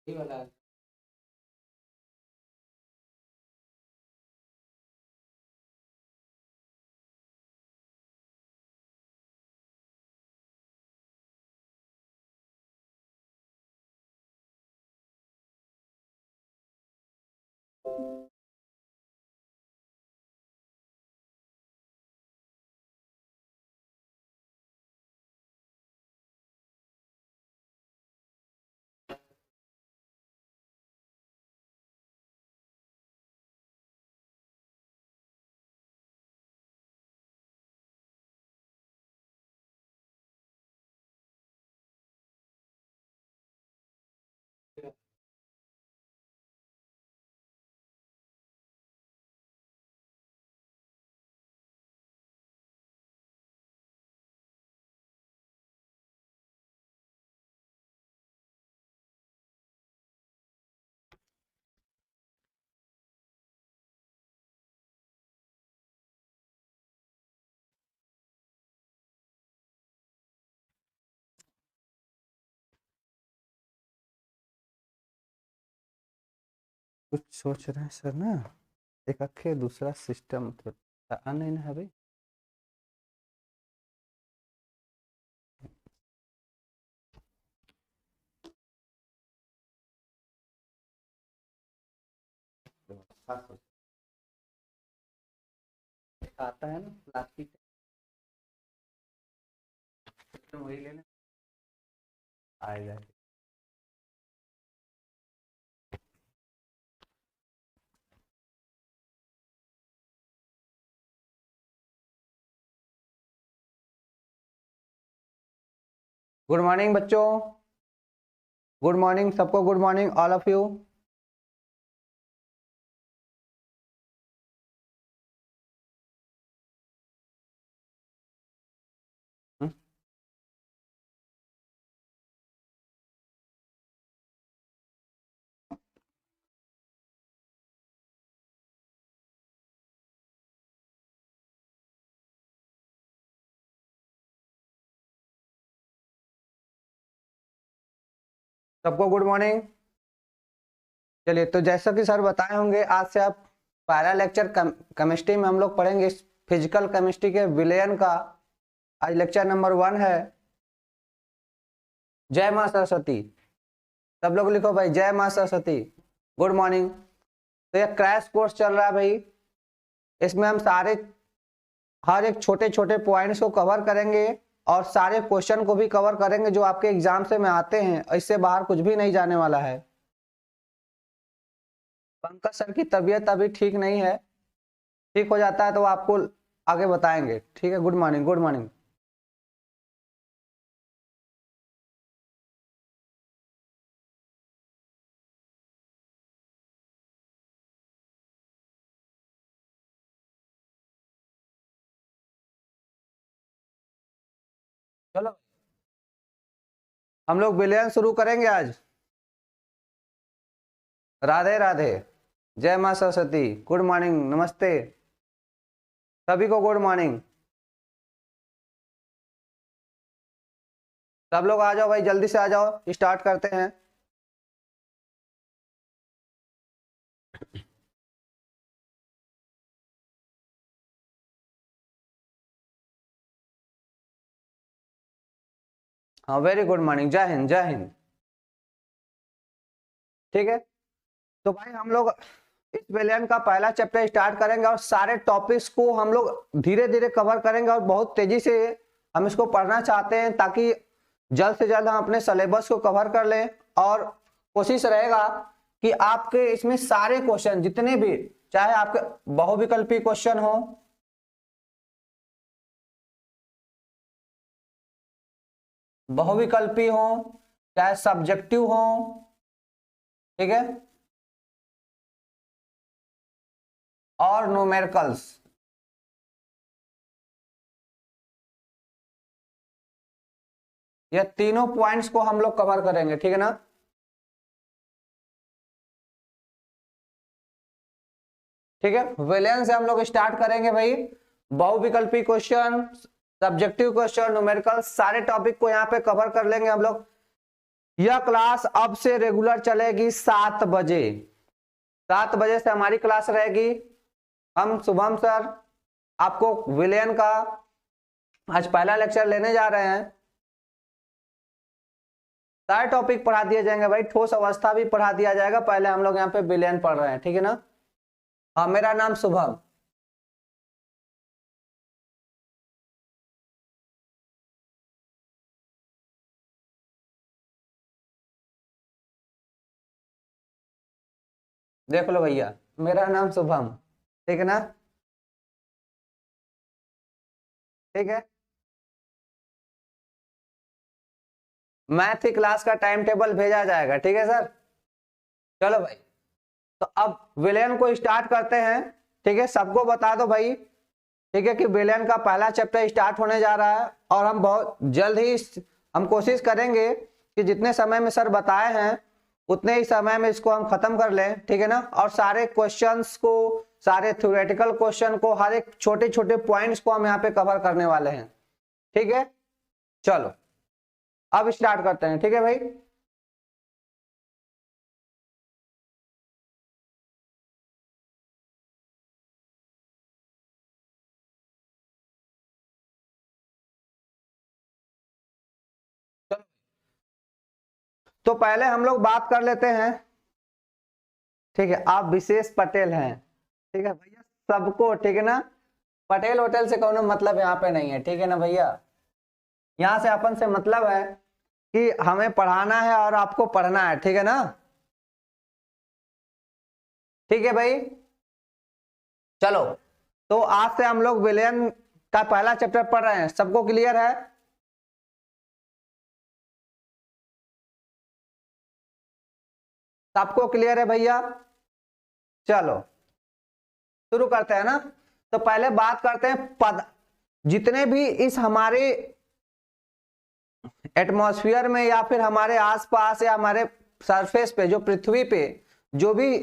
ये वाला कुछ सोच रहे हैं सर ना, एक अखे दूसरा सिस्टम तो नहीं है भाई। आता है ना प्लास्टिक, तो वही लेना आएगा। गुड मॉर्निंग बच्चों, गुड मॉर्निंग सबको, good morning all of you. सबको गुड मॉर्निंग। चलिए, तो जैसा कि सर बताए होंगे, आज से आप पहला लेक्चर केमिस्ट्री में हम लोग पढ़ेंगे फिजिकल केमिस्ट्री के विलयन का। आज लेक्चर नंबर 1 है। जय मां सरस्वती। सब लोग लिखो भाई, जय मां सरस्वती। Good morning. तो ये क्रैश कोर्स चल रहा है भाई, इसमें हम हर एक छोटे छोटे पॉइंट्स को कवर करेंगे और सारे क्वेश्चन को भी कवर करेंगे जो आपके एग्जाम से में आते हैं। इससे बाहर कुछ भी नहीं जाने वाला है। पंकज सर की तबीयत अभी ठीक नहीं है, ठीक हो जाता है तो आपको आगे बताएंगे। ठीक है, गुड मॉर्निंग, गुड मॉर्निंग। चलो हम लोग विलयन शुरू करेंगे आज। राधे राधे, जय मां सरस्वती, गुड मॉर्निंग, नमस्ते सभी को, गुड मॉर्निंग। सब लोग आ जाओ भाई, जल्दी से आ जाओ, स्टार्ट करते हैं। हाँ, वेरी गुड मॉर्निंग, जय हिंद, जय हिंद। ठीक है, तो भाई हम लोग इस विलयन का पहला चैप्टर स्टार्ट करेंगे और सारे टॉपिक्स को हम लोग धीरे धीरे कवर करेंगे और बहुत तेजी से हम इसको पढ़ना चाहते हैं ताकि जल्द से जल्द हम अपने सिलेबस को कवर कर लें। और कोशिश रहेगा कि आपके इसमें सारे क्वेश्चन जितने भी, चाहे आपके बहुविकल्पी क्वेश्चन हो, बहुविकल्पी हो, चाहे सब्जेक्टिव हो, ठीक है, और न्यूमेरिकल्स, ये तीनों पॉइंट्स को हम लोग कवर करेंगे। ठीक है ना। ठीक है, विलयन से हम लोग स्टार्ट करेंगे भाई। बहुविकल्पी क्वेश्चन, सब्जेक्टिव क्वेश्चन, न्यूमेरिकल, सारे टॉपिक को यहाँ पे कवर कर लेंगे हम लोग। यह क्लास अब से रेगुलर चलेगी 7 बजे। 7 बजे से हमारी क्लास रहेगी। हम शुभम सर आपको विलेन का आज पहला लेक्चर लेने जा रहे हैं। सारे टॉपिक पढ़ा दिए जाएंगे भाई, ठोस अवस्था भी पढ़ा दिया जाएगा। पहले हम लोग यहाँ पे विलेन पढ़ रहे हैं, ठीक है ना। हाँ, मेरा नाम शुभम। देख लो भैया, मेरा नाम शुभम, ठीक है ना। ठीक है, मैथ की क्लास का टाइम टेबल भेजा जाएगा, ठीक है सर। चलो भाई, तो अब विलेन को स्टार्ट करते हैं। ठीक है, सबको बता दो भाई, ठीक है, कि विलेन का पहला चैप्टर स्टार्ट होने जा रहा है और हम बहुत जल्द ही हम कोशिश करेंगे कि जितने समय में सर बताए हैं उतने ही समय में इसको हम खत्म कर लें, ठीक है ना। और सारे क्वेश्चंस को, सारे थ्योरेटिकल क्वेश्चन को, हर एक छोटे छोटे पॉइंट्स को हम यहाँ पे कवर करने वाले हैं, ठीक है। चलो अब स्टार्ट करते हैं, ठीक है भाई। तो पहले हम लोग बात कर लेते हैं, ठीक है। आप विशेष पटेल हैं, ठीक है भैया, सबको, ठीक है ना। पटेल होटल से कोनो मतलब यहाँ पे नहीं है, ठीक है ना भैया। यहाँ से अपन से मतलब है कि हमें पढ़ाना है और आपको पढ़ना है, ठीक है ना। ठीक है भाई, चलो। तो आज से हम लोग विलियन का पहला चैप्टर पढ़ रहे हैं, सबको क्लियर है। सबको क्लियर है भैया। चलो शुरू करते हैं ना। तो पहले बात करते हैं पद, जितने भी इस हमारे एटमॉस्फेयर में या फिर हमारे आसपास या हमारे सरफेस पे, जो पृथ्वी पे जो भी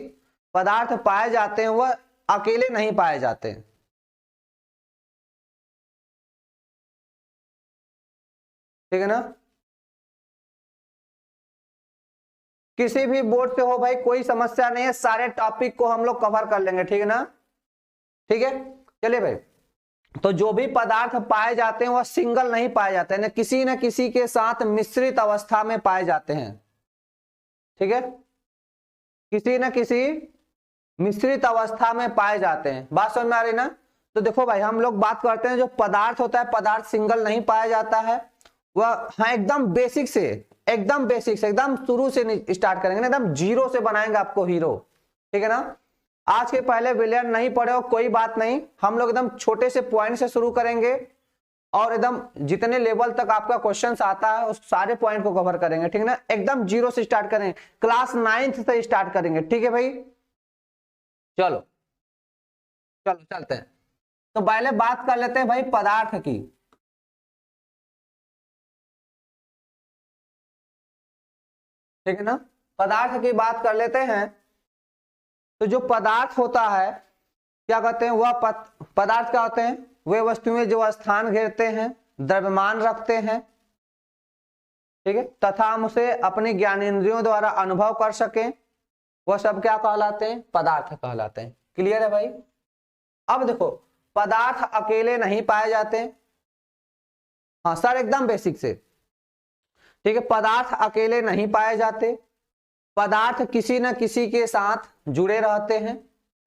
पदार्थ पाए जाते हैं वह अकेले नहीं पाए जाते, ठीक है ना। किसी भी बोर्ड से हो भाई, कोई समस्या नहीं है, सारे टॉपिक को हम लोग कवर कर लेंगे, ठीक है ना। ठीक है, चलिए भाई। तो जो भी पदार्थ पाए जाते हैं वह सिंगल नहीं पाए जाते हैं, न किसी के साथ मिश्रित अवस्था में पाए जाते हैं, ठीक है। किसी न किसी मिश्रित अवस्था में पाए जाते हैं। बात समझ में आ रही ना। तो देखो भाई, हम लोग बात करते हैं जो पदार्थ होता है, पदार्थ सिंगल नहीं पाया जाता है वह, हाँ, एकदम बेसिक से, एकदम बेसिक से, एकदम शुरू से स्टार्ट करेंगे ना, एकदम जीरो से बनाएंगे आपको हीरो, ठीक है ना। आज के पहले विलियन नहीं पढ़े हो कोई बात नहीं, हम लोग एकदम छोटे से पॉइंट से शुरू करेंगे और एकदम जितने लेवल तक आपका क्वेश्चंस आता है उस सारे पॉइंट को कवर करेंगे, ठीक है ना। एकदम जीरो से स्टार्ट करेंगे, क्लास 9th से स्टार्ट करेंगे, ठीक है भाई। चलो चलो चलते हैं। तो पहले बात कर लेते हैं भाई पदार्थ की, ठीक है ना। पदार्थ की बात कर लेते हैं। तो जो पदार्थ होता है, क्या कहते हैं, वह पदार्थ क्या होते हैं, वे वस्तुएं जो स्थान घेरते हैं, द्रव्यमान रखते हैं, ठीक है, तथा हम उसे अपने ज्ञानेंद्रियों द्वारा अनुभव कर सकें, वह सब क्या कहलाते हैं, पदार्थ कहलाते हैं। क्लियर है भाई। अब देखो, पदार्थ अकेले नहीं पाए जाते। हाँ सर, एकदम बेसिक से, ठीक है। पदार्थ अकेले नहीं पाए जाते, पदार्थ किसी न किसी के साथ जुड़े रहते हैं।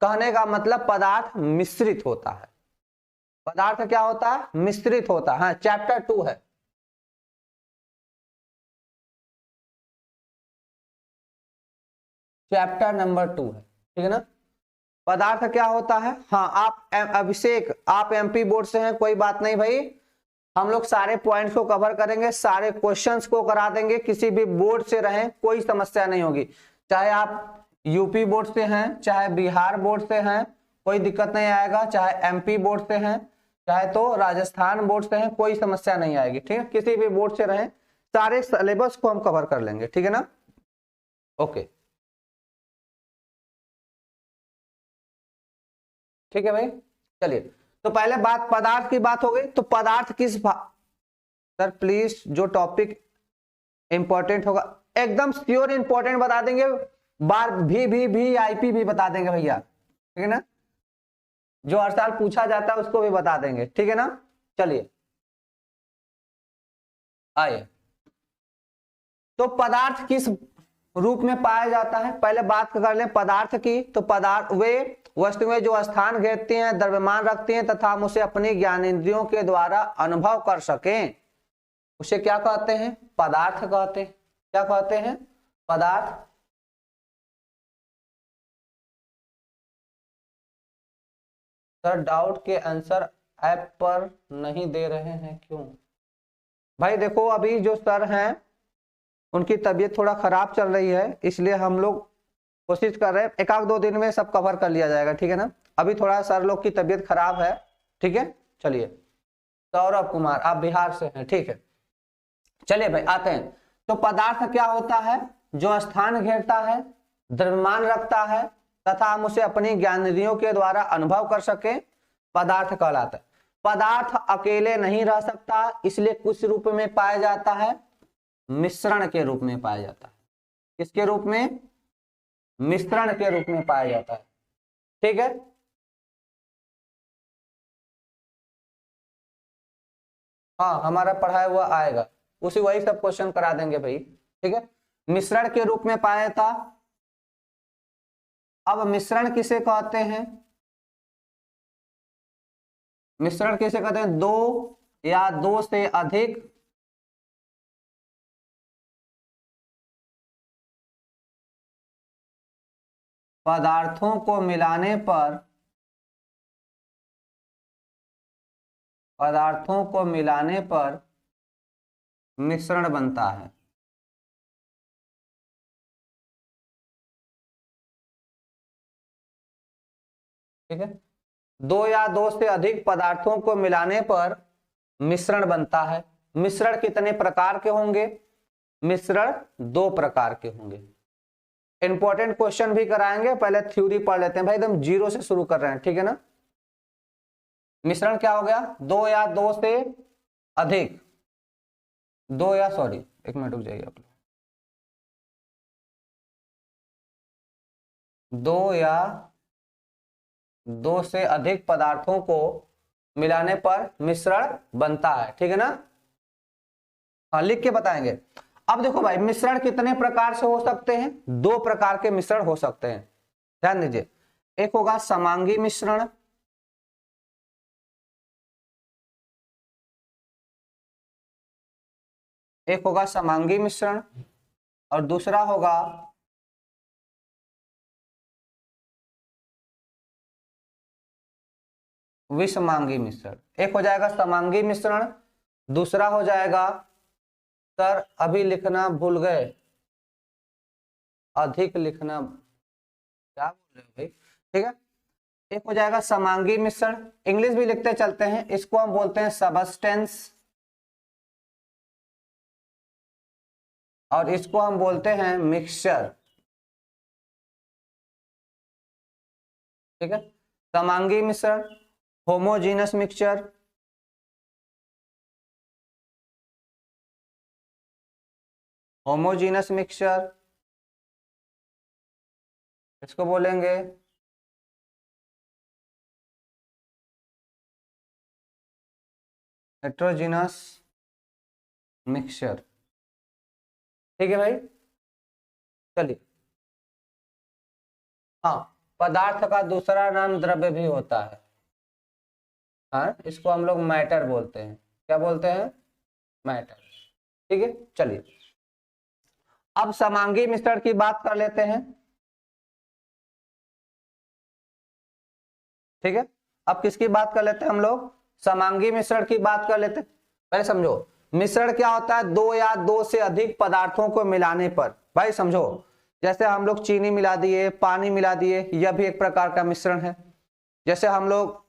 कहने का मतलब पदार्थ मिश्रित होता है। पदार्थ क्या होता है, मिश्रित होता है। हाँ, चैप्टर 2 है, चैप्टर नंबर 2 है, ठीक है ना। पदार्थ क्या होता है। हाँ, आप अभिषेक, आप एमपी बोर्ड से हैं, कोई बात नहीं भाई, हम लोग सारे पॉइंट्स को कवर करेंगे, सारे क्वेश्चंस को करा देंगे। किसी भी बोर्ड से रहें कोई समस्या नहीं होगी, चाहे आप यूपी बोर्ड से हैं, चाहे बिहार बोर्ड से हैं, कोई दिक्कत नहीं आएगा, चाहे एमपी बोर्ड से हैं, चाहे तो राजस्थान बोर्ड से हैं, कोई समस्या नहीं आएगी, ठीक है। किसी भी बोर्ड से रहें, सारे सिलेबस को हम कवर कर लेंगे, ठीक है ना। ओके, ठीक है भाई। चलिए, तो पहले बात पदार्थ की बात हो गई। तो पदार्थ किस सर प्लीज, जो टॉपिक इंपॉर्टेंट होगा एकदम श्योर इंपॉर्टेंट बता देंगे, बार भी आईपी भी बता देंगे भैया, ठीक है ना, जो हर साल पूछा जाता है उसको भी बता देंगे, ठीक है ना। चलिए आइए, तो पदार्थ किस रूप में पाया जाता है, पहले बात कर लें पदार्थ की। तो पदार्थ वे वस्तुएं जो स्थान घेरती हैं, द्रव्यमान रखती हैं तथा हम उसे अपनी ज्ञानेंद्रियों के द्वारा अनुभव कर सकें, उसे क्या कहते हैं, पदार्थ कहते हैं। क्या कहते हैं, पदार्थ। सर डाउट के आंसर ऐप पर नहीं दे रहे हैं, क्यों? भाई देखो, अभी जो सर हैं उनकी तबीयत थोड़ा खराब चल रही है, इसलिए हम लोग कोशिश कर रहे हैं एक आध 2 दिन में सब कवर कर लिया जाएगा, ठीक है ना। अभी थोड़ा सर लोग की तबीयत खराब है, ठीक है। चलिए, सौरभ कुमार आप बिहार से हैं, ठीक है। चलिए भाई आते हैं। तो पदार्थ क्या होता है, जो स्थान घेरता है, द्रव्यमान रखता है तथा हम उसे अपनी ज्ञानेंद्रियों के द्वारा अनुभव कर सके, पदार्थ कहलाता है। पदार्थ अकेले नहीं रह सकता, इसलिए कुछ रूप में पाया जाता है, मिश्रण के रूप में पाया जाता है। किसके रूप में, मिश्रण के रूप में पाया जाता है, ठीक है। हाँ हमारा पढ़ाया हुआ आएगा, उसी वही सब क्वेश्चन करा देंगे भाई, ठीक है। मिश्रण के रूप में पाया जाता। अब मिश्रण किसे कहते हैं, मिश्रण किसे कहते हैं, दो या दो से अधिक पदार्थों को मिलाने पर, पदार्थों को मिलाने पर मिश्रण बनता है, ठीक है। दो या दो से अधिक पदार्थों को मिलाने पर मिश्रण बनता है। मिश्रण कितने प्रकार के होंगे, मिश्रण 2 प्रकार के होंगे। इंपॉर्टेंट क्वेश्चन भी कराएंगे, पहले थ्योरी पढ़ लेते हैं भाई, एकदम जीरो से शुरू कर रहे हैं, ठीक है ना। मिश्रण क्या हो गया, दो या दो से अधिक, दो या सॉरी एक मिनट रुक जाइए आप लोग, दो या दो से अधिक पदार्थों को मिलाने पर मिश्रण बनता है, ठीक है ना। हाँ लिख के बताएंगे। अब देखो भाई, मिश्रण कितने प्रकार से हो सकते हैं, 2 प्रकार के मिश्रण हो सकते हैं, ध्यान दीजिए। एक होगा समांगी मिश्रण, एक होगा समांगी मिश्रण और दूसरा होगा विषमांगी मिश्रण। एक हो जाएगा समांगी मिश्रण, दूसरा हो जाएगा, सर अभी लिखना भूल गए, अधिक लिखना, क्या बोल रहे हो भाई, ठीक है। एक हो जाएगा समांगी मिश्रण, इंग्लिश भी लिखते चलते हैं, इसको हम बोलते हैं सबस्टेंस, और इसको हम बोलते हैं मिक्सचर, ठीक है। समांगी मिश्रण, होमोजीनस मिक्सचर, होमोजीनस मिक्सचर, इसको बोलेंगे हेट्रोजीनस मिक्सचर, ठीक है भाई। चलिए, हाँ पदार्थ का दूसरा नाम द्रव्य भी होता है, हाँ इसको हम लोग मैटर बोलते हैं, क्या बोलते हैं, मैटर, ठीक है। चलिए, अब समांगी मिश्रण की बात कर लेते हैं, ठीक है। अब किसकी बात कर लेते हैं हम लोग, समांगी मिश्रण की बात कर लेते हैं। पहले समझो मिश्रण क्या होता है, दो या दो से अधिक पदार्थों को मिलाने पर, भाई समझो, जैसे हम लोग चीनी मिला दिए, पानी मिला दिए, यह भी एक प्रकार का मिश्रण है। जैसे हम लोग,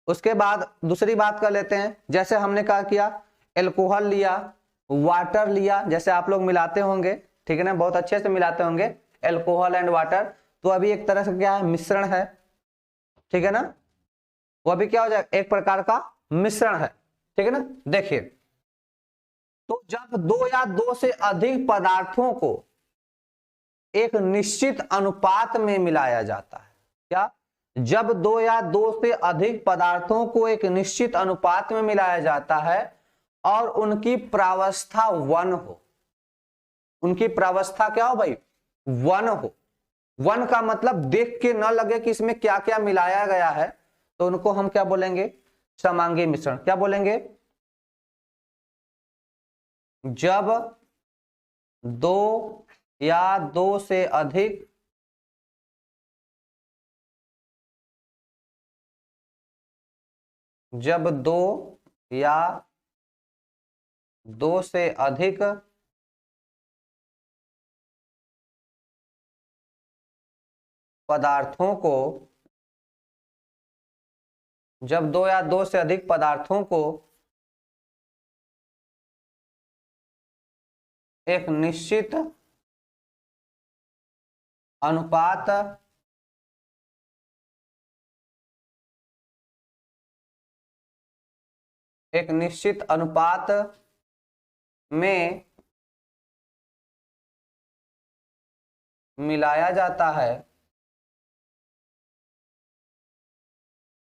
उसके बाद दूसरी बात कर लेते हैं, जैसे हमने क्या किया, एल्कोहल लिया, वाटर लिया, जैसे आप लोग मिलाते होंगे, ठीक है ना, बहुत अच्छे से मिलाते होंगे एल्कोहल एंड वाटर, तो अभी एक तरह से क्या है, मिश्रण है, ठीक है ना, वो अभी क्या हो जाएगा, एक प्रकार का मिश्रण है, ठीक है ना। देखिए तो जब दो या दो से अधिक पदार्थों को एक निश्चित अनुपात में मिलाया जाता है, क्या, जब दो या दो से अधिक पदार्थों को एक निश्चित अनुपात में मिलाया जाता है और उनकी प्रावस्था 1 हो, उनकी प्रावस्था क्या हो भाई, 1 हो। 1 का मतलब देख के न लगे कि इसमें क्या क्या मिलाया गया है, तो उनको हम क्या बोलेंगे, समांगी मिश्रण। क्या बोलेंगे, जब दो या दो से अधिक जब दो या दो से अधिक पदार्थों को, जब दो या दो से अधिक पदार्थों को एक निश्चित अनुपात में मिलाया जाता है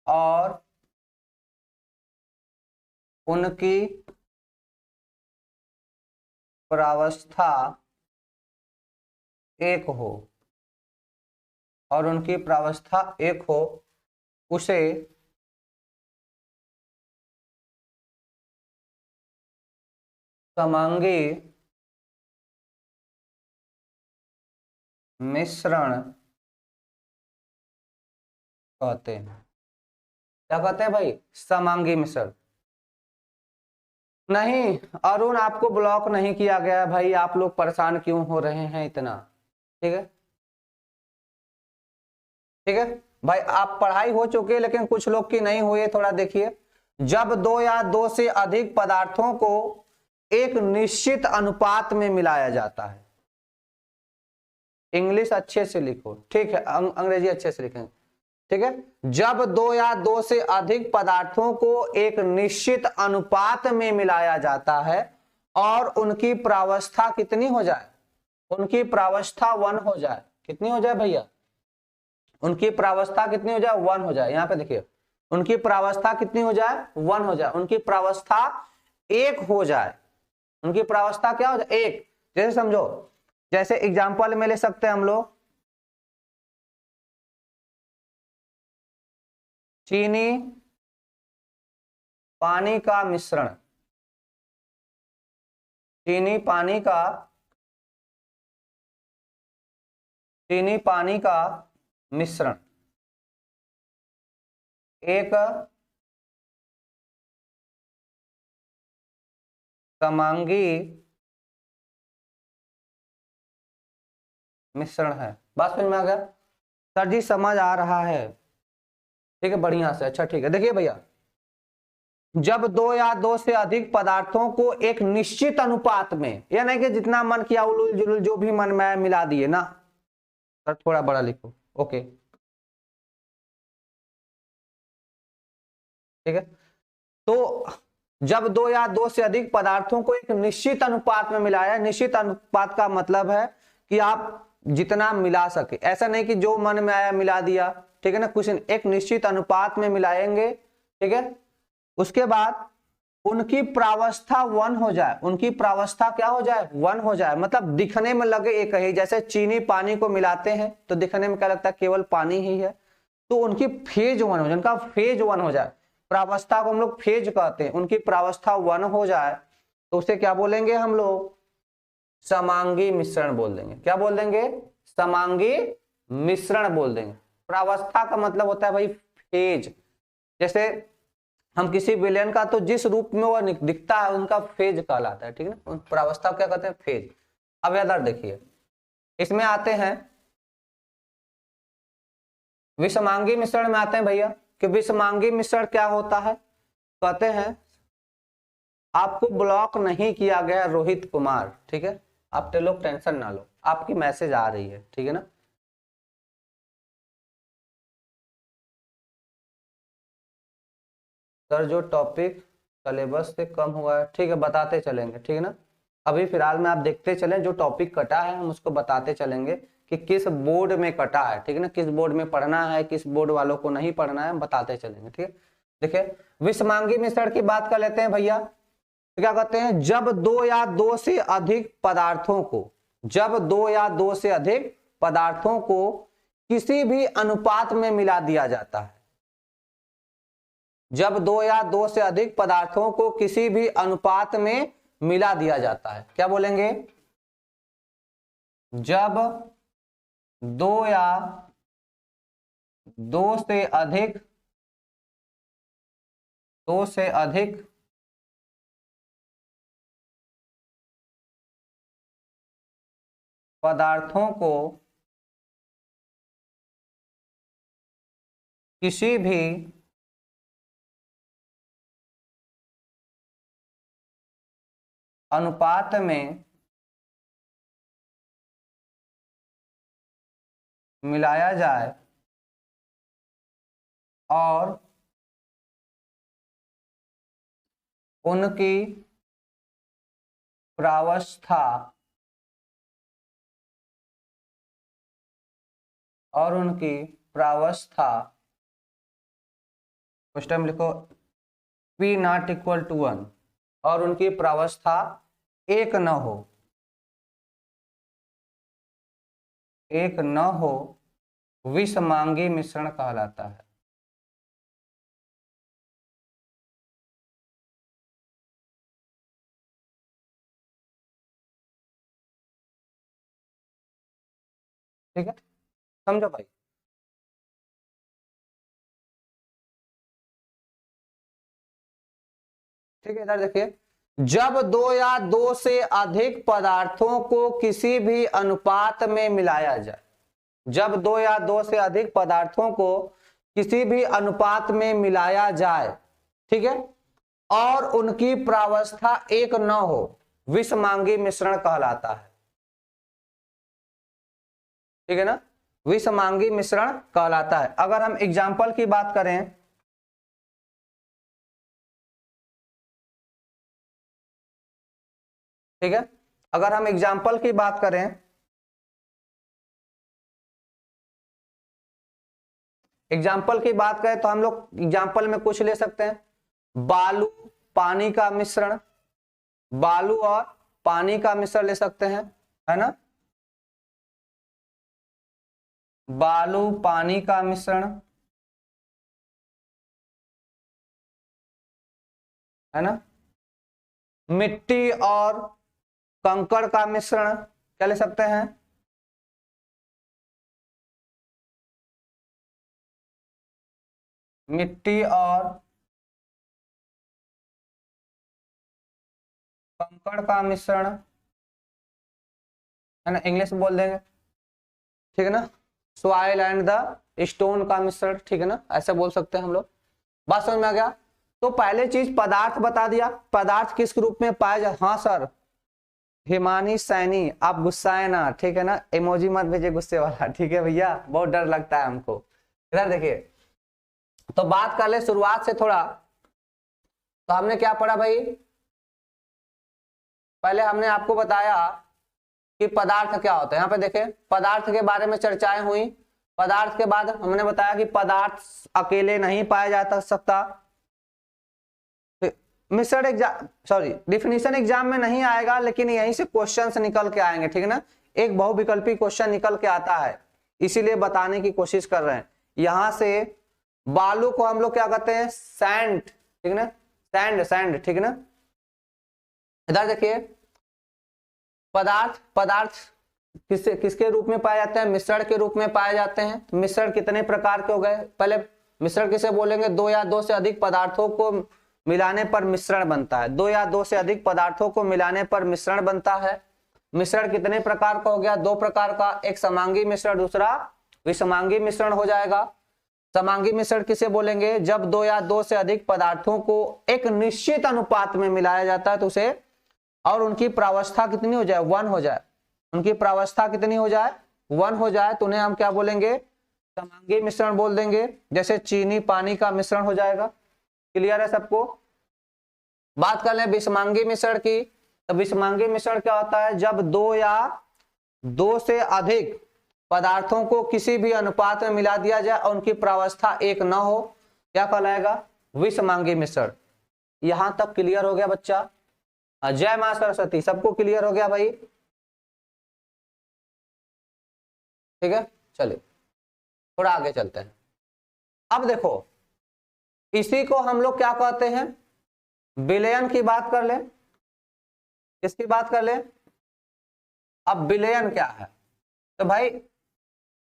और उनकी प्रावस्था 1 हो, और उनकी प्रावस्था 1 हो, उसे समांगी मिश्रण कहते हैं। क्या कहते हैं भाई, समांगी मिश्रण। नहीं अरुण, आपको ब्लॉक नहीं किया गया भाई, आप लोग परेशान क्यों हो रहे हैं इतना, ठीक है, ठीक है भाई, आप पढ़ाई हो चुके लेकिन कुछ लोग की नहीं हुई है, थोड़ा देखिए। जब दो या दो से अधिक पदार्थों को एक निश्चित अनुपात में मिलाया जाता है, इंग्लिश अच्छे से लिखो, ठीक है, अंग्रेजी अच्छे से लिखेंगे, ठीक है। जब दो या दो से अधिक पदार्थों को एक निश्चित अनुपात में मिलाया जाता है और उनकी प्रावस्था कितनी हो जाए, उनकी प्रावस्था 1 हो जाए, कितनी हो जाए भैया, उनकी प्रावस्था कितनी हो जाए, 1 हो जाए। यहां पे देखिए, उनकी प्रावस्था कितनी हो जाए, 1 हो जाए, उनकी प्रावस्था 1 हो जाए, उनकी प्रावस्था क्या हो जाए, 1। जैसे समझो, जैसे एग्जांपल में ले सकते हैं हम लोग, चीनी पानी का मिश्रण, चीनी पानी का मिश्रण एक समांगी मिश्रण है। बात समझ में आ गया सर जी, समझ आ रहा है, ठीक है, बढ़िया से, अच्छा ठीक है। देखिए भैया, जब दो या दो से अधिक पदार्थों को एक निश्चित अनुपात में, या नहीं कि जितना मन किया उलूल जुलूल जो भी मन में मिला दिए ना, सर थोड़ा बड़ा लिखो, ओके, ठीक है। तो जब दो या दो से अधिक पदार्थों को एक निश्चित अनुपात में मिलाया, निश्चित अनुपात का मतलब है कि आप जितना मिला सके, ऐसा नहीं कि जो मन में आया मिला दिया, ठीक है ना, कुछ एक निश्चित अनुपात में मिलाएंगे, ठीक है। उसके बाद उनकी प्रावस्था 1 हो जाए, उनकी प्रावस्था क्या हो जाए, 1 हो जाए, मतलब दिखने में लगे एक ही, जैसे चीनी पानी को मिलाते हैं तो दिखने में क्या लगता है, केवल पानी ही है, तो उनकी फेज 1 हो जाए, उनका फेज 1 हो जाए, प्रावस्था को हम लोग फेज कहते हैं, उनकी प्रावस्था 1 हो जाए तो उसे क्या बोलेंगे हम लोग, समांगी मिश्रण बोल देंगे। क्या बोल देंगे, समांगी मिश्रण बोल देंगे। प्रावस्था का मतलब होता है भाई फेज, जैसे हम किसी विलयन का तो जिस रूप में वो दिखता है उनका फेज कहलाता है, ठीक है ना, प्रावस्था क्या कहते हैं, फेज। अब इधर देखिए, इसमें आते हैं विषमांगी मिश्रण में आते हैं भैया, कि विषमांगी मिश्रण क्या होता है, कहते हैं आपको ब्लॉक नहीं किया गया रोहित कुमार, ठीक है, आप लोग टेंशन ना लो, आपकी मैसेज आ रही है, ठीक है ना। सर जो टॉपिक सिलेबस से कम हुआ है, ठीक है बताते चलेंगे, ठीक है ना। अभी फिलहाल में आप देखते चलें, जो टॉपिक कटा है हम उसको बताते चलेंगे कि किस बोर्ड में कटा है, ठीक है ना, किस बोर्ड में पढ़ना है, किस बोर्ड वालों को नहीं पढ़ना है, हम बताते चलेंगे, ठीक है। देखिए विषमांगी मिश्रण की बात कर लेते हैं भैया। तो क्या कहते हैं, जब दो या दो से अधिक पदार्थों को, जब दो या दो से अधिक पदार्थों को किसी भी अनुपात में मिला दिया जाता है, जब दो या दो से अधिक पदार्थों को किसी भी अनुपात में मिला दिया जाता है, क्या बोलेंगे, जब दो या दो से अधिक पदार्थों को किसी भी अनुपात में मिलाया जाए और उनकी प्रावस्था क्वेश्चन में लिखो P नॉट इक्वल टू 1 और उनकी प्रावस्था एक न हो, विषमांगी मिश्रण कहलाता है। ठीक है, समझो भाई। ठीक है, इधर देखिए, जब दो या दो से अधिक पदार्थों को किसी भी अनुपात में मिलाया जाए, जब दो या दो से अधिक पदार्थों को किसी भी अनुपात में मिलाया जाए, ठीक है, और उनकी प्रावस्था एक न हो, विषमांगी मिश्रण कहलाता है। ठीक है ना, विषमांगी मिश्रण कहलाता है। अगर हम एग्जाम्पल की बात करें, ठीक है, अगर हम एग्जाम्पल की बात करें, तो हम लोग एग्जाम्पल में कुछ ले सकते हैं, बालू पानी का मिश्रण, बालू और पानी का मिश्रण ले सकते हैं, है ना, बालू पानी का मिश्रण, है ना, मिट्टी और कंकड़ का मिश्रण क्या ले सकते हैं, मिट्टी और कंकड़ का मिश्रण, है ना, इंग्लिश में बोल देंगे, ठीक है ना, सॉइल एंड द स्टोन का मिश्रण, ठीक है ना, ऐसे बोल सकते हैं हम लोग। बात समझ में आ गया। तो पहले चीज पदार्थ बता दिया, पदार्थ किस रूप में पाया जाए, हाँ सर हिमानी सैनी आप गुस्साए ना, ठीक है ना, इमोजी मत भेजिए गुस्से वाला, ठीक है भैया, बहुत डर लगता है हमको। इधर देखिए, तो बात कर ले शुरुआत से थोड़ा, तो हमने क्या पढ़ा भाई, पहले हमने आपको बताया कि पदार्थ क्या होता है। यहाँ पे देखें, पदार्थ के बारे में चर्चाएं हुई, पदार्थ के बाद हमने बताया कि पदार्थ अकेले नहीं पाया जा सकता, मिश्रण एग्जाम सॉरी डिफिनीशन एग्जाम में नहीं आएगा, लेकिन यहीं से क्वेश्चंस निकल के आएंगे, ठीक है ना, एक बहुविकल्पी क्वेश्चन निकल के आता है, इसीलिए बताने की कोशिश कर रहे हैं। यहां से बालू को हम लोग क्या कहते हैं, सैंड, ठीक है ना, सैंड, ठीक है ना। इधर देखिए, पदार्थ किसके रूप में पाए जाते हैं, मिश्रण के रूप में पाए जाते हैं। मिश्रण कितने प्रकार के हो गए, पहले मिश्रण किसे बोलेंगे, दो या दो से अधिक पदार्थों को मिलाने पर मिश्रण बनता है, दो या दो से अधिक पदार्थों को मिलाने पर मिश्रण बनता है। मिश्रण कितने प्रकार का हो गया, दो प्रकार का, एक समांगी मिश्रण, दूसरा विषमांगी मिश्रण हो जाएगा। समांगी मिश्रण किसे बोलेंगे, जब दो या दो से अधिक पदार्थों को एक निश्चित अनुपात में मिलाया जाता है तो उसे, और उनकी प्रावस्था कितनी हो जाए, 1 हो जाए, उनकी प्रावस्था कितनी हो जाए, 1 हो जाए, तो उन्हें हम क्या बोलेंगे, समांगी मिश्रण बोल देंगे। जैसे चीनी पानी का मिश्रण हो जाएगा। क्लियर है सबको। बात कर लें विषमांगी मिश्रण की, तो विषमांगी मिश्रण क्या होता है, जब दो या दो से अधिक पदार्थों को किसी भी अनुपात में मिला दिया जाए और उनकी प्रावस्था एक न हो, क्या कहलाएगा, विषमांगी मिश्रण। यहां तक क्लियर हो गया बच्चा? जय मां सरस्वती, सबको क्लियर हो गया भाई? ठीक है, चलिए थोड़ा आगे चलते हैं। अब देखो, इसी को हम लोग क्या कहते हैं, विलयन की बात कर ले। किसकी बात कर ले? अब विलयन क्या है, तो भाई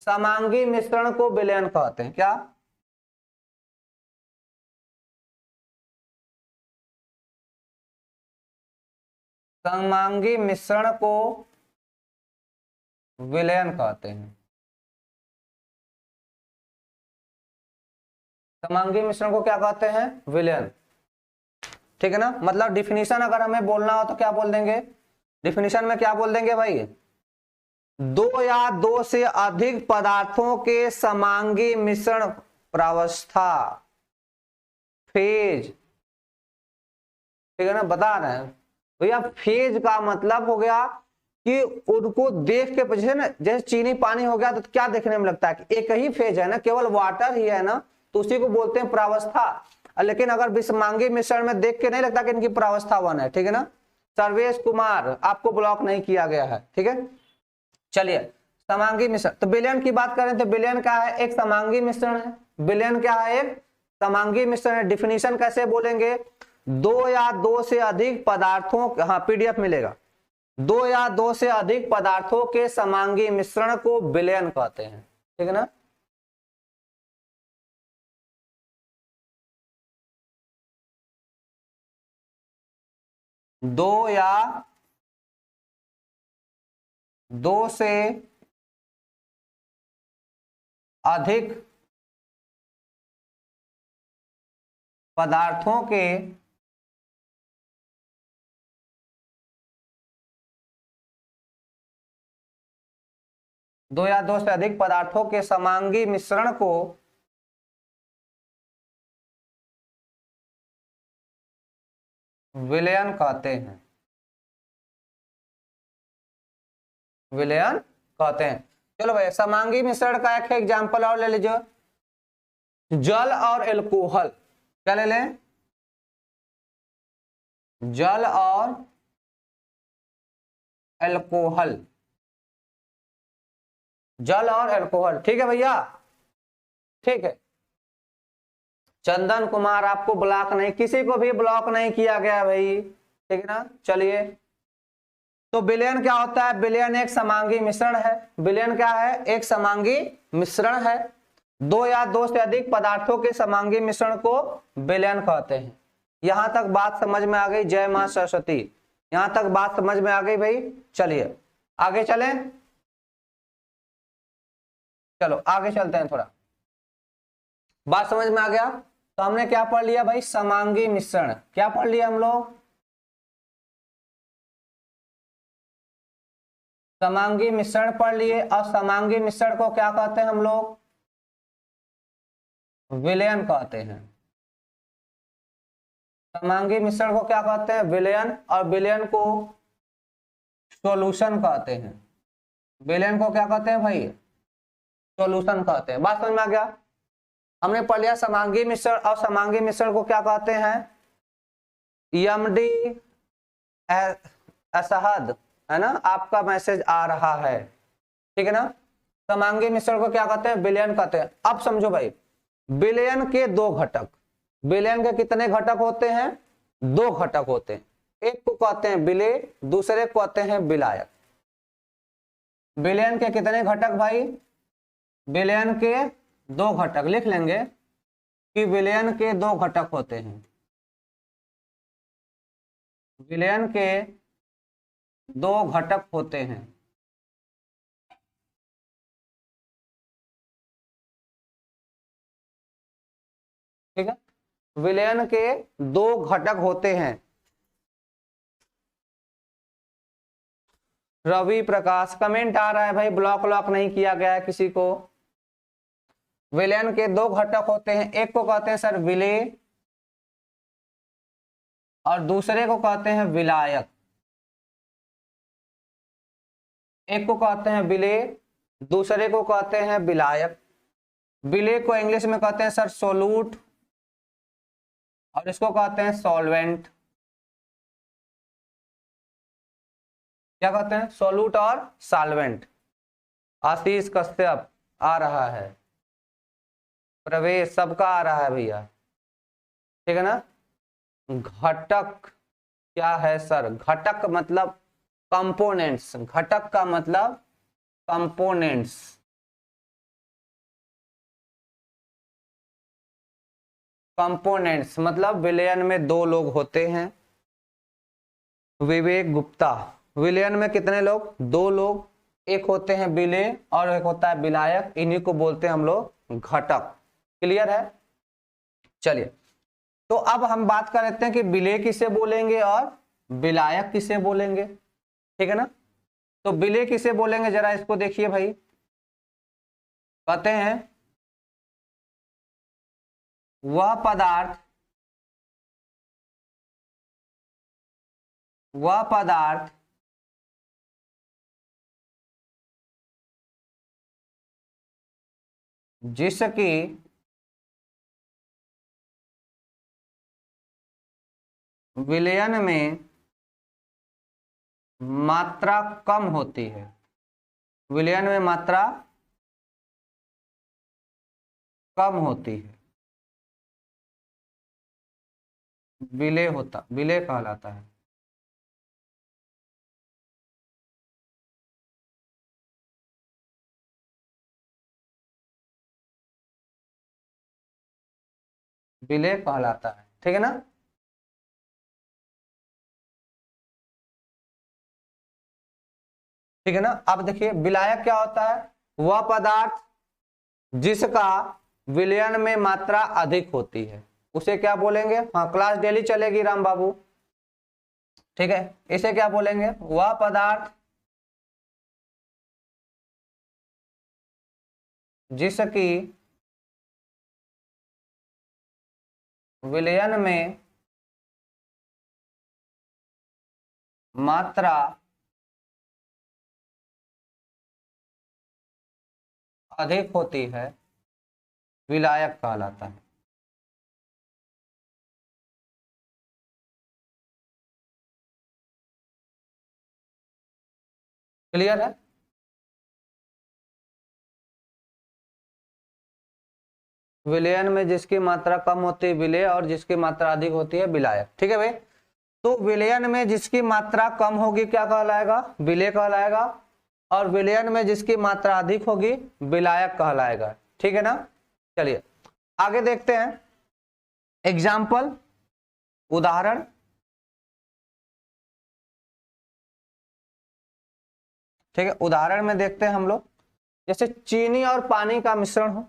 समांगी मिश्रण को विलयन कहते हैं। क्या? समांगी मिश्रण को विलयन कहते हैं। समांगी मिश्रण को क्या कहते हैं? विलयन। ठीक है ना, मतलब डिफिनीशन अगर हमें बोलना हो तो क्या बोल देंगे, डिफिनीशन में क्या बोल देंगे भाई, दो या दो से अधिक पदार्थों के समांगी मिश्रण प्रावस्था, फेज। ठीक है ना, बता रहे हैं भैया, फेज का मतलब हो गया कि उनको देख के, जैसे ना, जैसे चीनी पानी हो गया तो क्या देखने में लगता है कि एक ही फेज है ना, केवल वाटर ही है ना, तो उसी को बोलते हैं प्रावस्था। लेकिन अगर विषमांगी मिश्रण में देख के नहीं लगता कि इनकी प्रावस्था वन है। ठीक है ना, सर्वेश कुमार, आपको ब्लॉक नहीं किया गया है। ठीक है, चलिए समांगी मिश्रण, तो विलयन की बात करें तो विलयन क्या है, एक समांगी मिश्रण है। विलयन क्या है, एक समांगी मिश्रण है। डिफिनीशन कैसे बोलेंगे, दो या दो से अधिक पदार्थों, हाँ पीडीएफ मिलेगा, दो या दो से अधिक पदार्थों के समांगी मिश्रण को विलयन कहते हैं। ठीक है ना, दो या दो से अधिक पदार्थों के दो या दो से अधिक पदार्थों के समांगी मिश्रण को विलयन कहते हैं। विलयन कहते हैं। चलो भाई, समांगी मिश्रण का एक एग्जांपल और ले लीजिए, जल और एल्कोहल। क्या ले लें, जल और एल्कोहल। जल और एल्कोहल, ठीक है भैया, ठीक है। चंदन कुमार, आपको ब्लॉक नहीं, किसी को भी ब्लॉक नहीं किया गया भाई। ठीक है ना, चलिए, तो विलयन क्या होता है, विलयन एक समांगी मिश्रण है। विलयन क्या है, एक समांगी मिश्रण है। दो या दो से अधिक पदार्थों के समांगी मिश्रण को विलयन कहते हैं। यहां तक बात समझ में आ गई? जय मां सरस्वती, यहां तक बात समझ में आ गई भाई? चलिए आगे चलें, चलो आगे चलते हैं। थोड़ा बात समझ में आ गया? तो हमने क्या पढ़ लिया भाई, समांगी मिश्रण। क्या पढ़ लिया हम लोग, समांगी मिश्रण पढ़ लिए। और समांगी मिश्रण को क्या कहते हैं हम लोग, विलयन कहते हैं। समांगी मिश्रण को क्या कहते हैं, विलयन। और विलयन को सॉल्यूशन कहते हैं। विलयन को क्या कहते हैं भाई, सॉल्यूशन कहते हैं। बात समझ में आ गया? हमने पढ़ लिया समांगी मिश्रण। और समांगी मिश्रण को क्या कहते हैं, एमडी असहद, है ना, आपका मैसेज आ रहा है। ठीक है ना, समांगी मिश्रण को क्या कहते हैं, विलयन कहते हैं। अब समझो भाई, विलयन के दो घटक, विलयन के कितने घटक होते हैं, दो घटक होते हैं। एक को कहते हैं विलेय, दूसरे को कहते हैं विलायक। विलयन के कितने घटक भाई, विलयन के दो घटक। लिख लेंगे कि विलयन के दो घटक होते हैं। विलयन के दो घटक होते हैं। ठीक है, विलयन के दो घटक होते हैं। रवि प्रकाश, कमेंट आ रहा है भाई, ब्लॉक नहीं किया गया है किसी को। विलयन के दो घटक होते हैं, एक को कहते हैं सर विलेय और दूसरे को कहते हैं विलायक। एक को कहते हैं विलेय, दूसरे को कहते हैं विलायक। विलेय को इंग्लिश में कहते हैं सर सोलूट, और इसको कहते हैं सॉल्वेंट। क्या कहते हैं? सोलूट और सॉल्वेंट। आशीष कश्यप आ रहा है, प्रवेश सबका आ रहा है भैया, ठीक है ना। घटक क्या है सर? घटक मतलब कंपोनेंट्स, घटक का मतलब कंपोनेंट्स। कंपोनेंट्स मतलब विलयन में दो लोग होते हैं। विवेक गुप्ता, विलयन में कितने लोग? दो लोग, एक होते हैं विलेय और एक होता है विलायक, इन्हीं को बोलते हैं हम लोग घटक। क्लियर है? चलिए, तो अब हम बात कर लेते हैं कि विलेय किसे बोलेंगे और विलायक किसे बोलेंगे, ठीक है ना। तो विलेय किसे बोलेंगे, जरा इसको देखिए भाई। कहते हैं वह पदार्थ जिसकी विलयन में मात्रा कम होती है, विलयन में मात्रा कम होती है, विलेय कहलाता है। विलेय कहलाता है, ठीक है ना। ठीक है ना। अब देखिए विलायक क्या होता है? वह पदार्थ जिसका विलयन में मात्रा अधिक होती है, उसे क्या बोलेंगे? हाँ, क्लास डेली चलेगी राम बाबू, ठीक है। इसे क्या बोलेंगे? वह पदार्थ जिसकी विलयन में मात्रा अधिक होती है, विलायक कहलाता है। क्लियर है? विलयन में जिसकी मात्रा कम होती है विलेय, और जिसकी मात्रा अधिक होती है विलायक, ठीक है भाई। तो विलयन में जिसकी मात्रा कम होगी क्या कहलाएगा? विलेय कहलाएगा, और विलयन में जिसकी मात्रा अधिक होगी विलायक कहलाएगा, ठीक है ना। चलिए आगे देखते हैं एग्जाम्पल, उदाहरण। ठीक है, उदाहरण में देखते हैं हम लोग, जैसे चीनी और पानी का मिश्रण हो,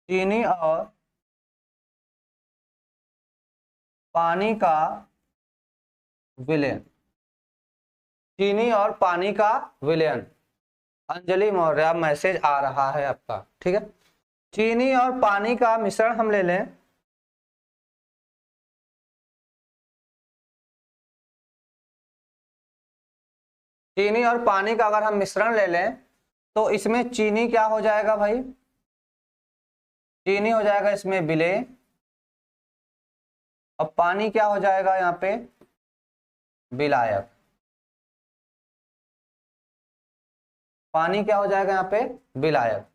चीनी और पानी का विलयन, चीनी और पानी का विलयन। अंजलि मौर्य मैसेज आ रहा है आपका, ठीक है। चीनी और पानी का मिश्रण हम ले लें, चीनी और पानी का अगर हम मिश्रण ले लें तो इसमें चीनी क्या हो जाएगा भाई? चीनी हो जाएगा इसमें विलेय, और पानी क्या हो जाएगा यहाँ पे? विलायक। पानी क्या हो जाएगा यहाँ पे? विलायक।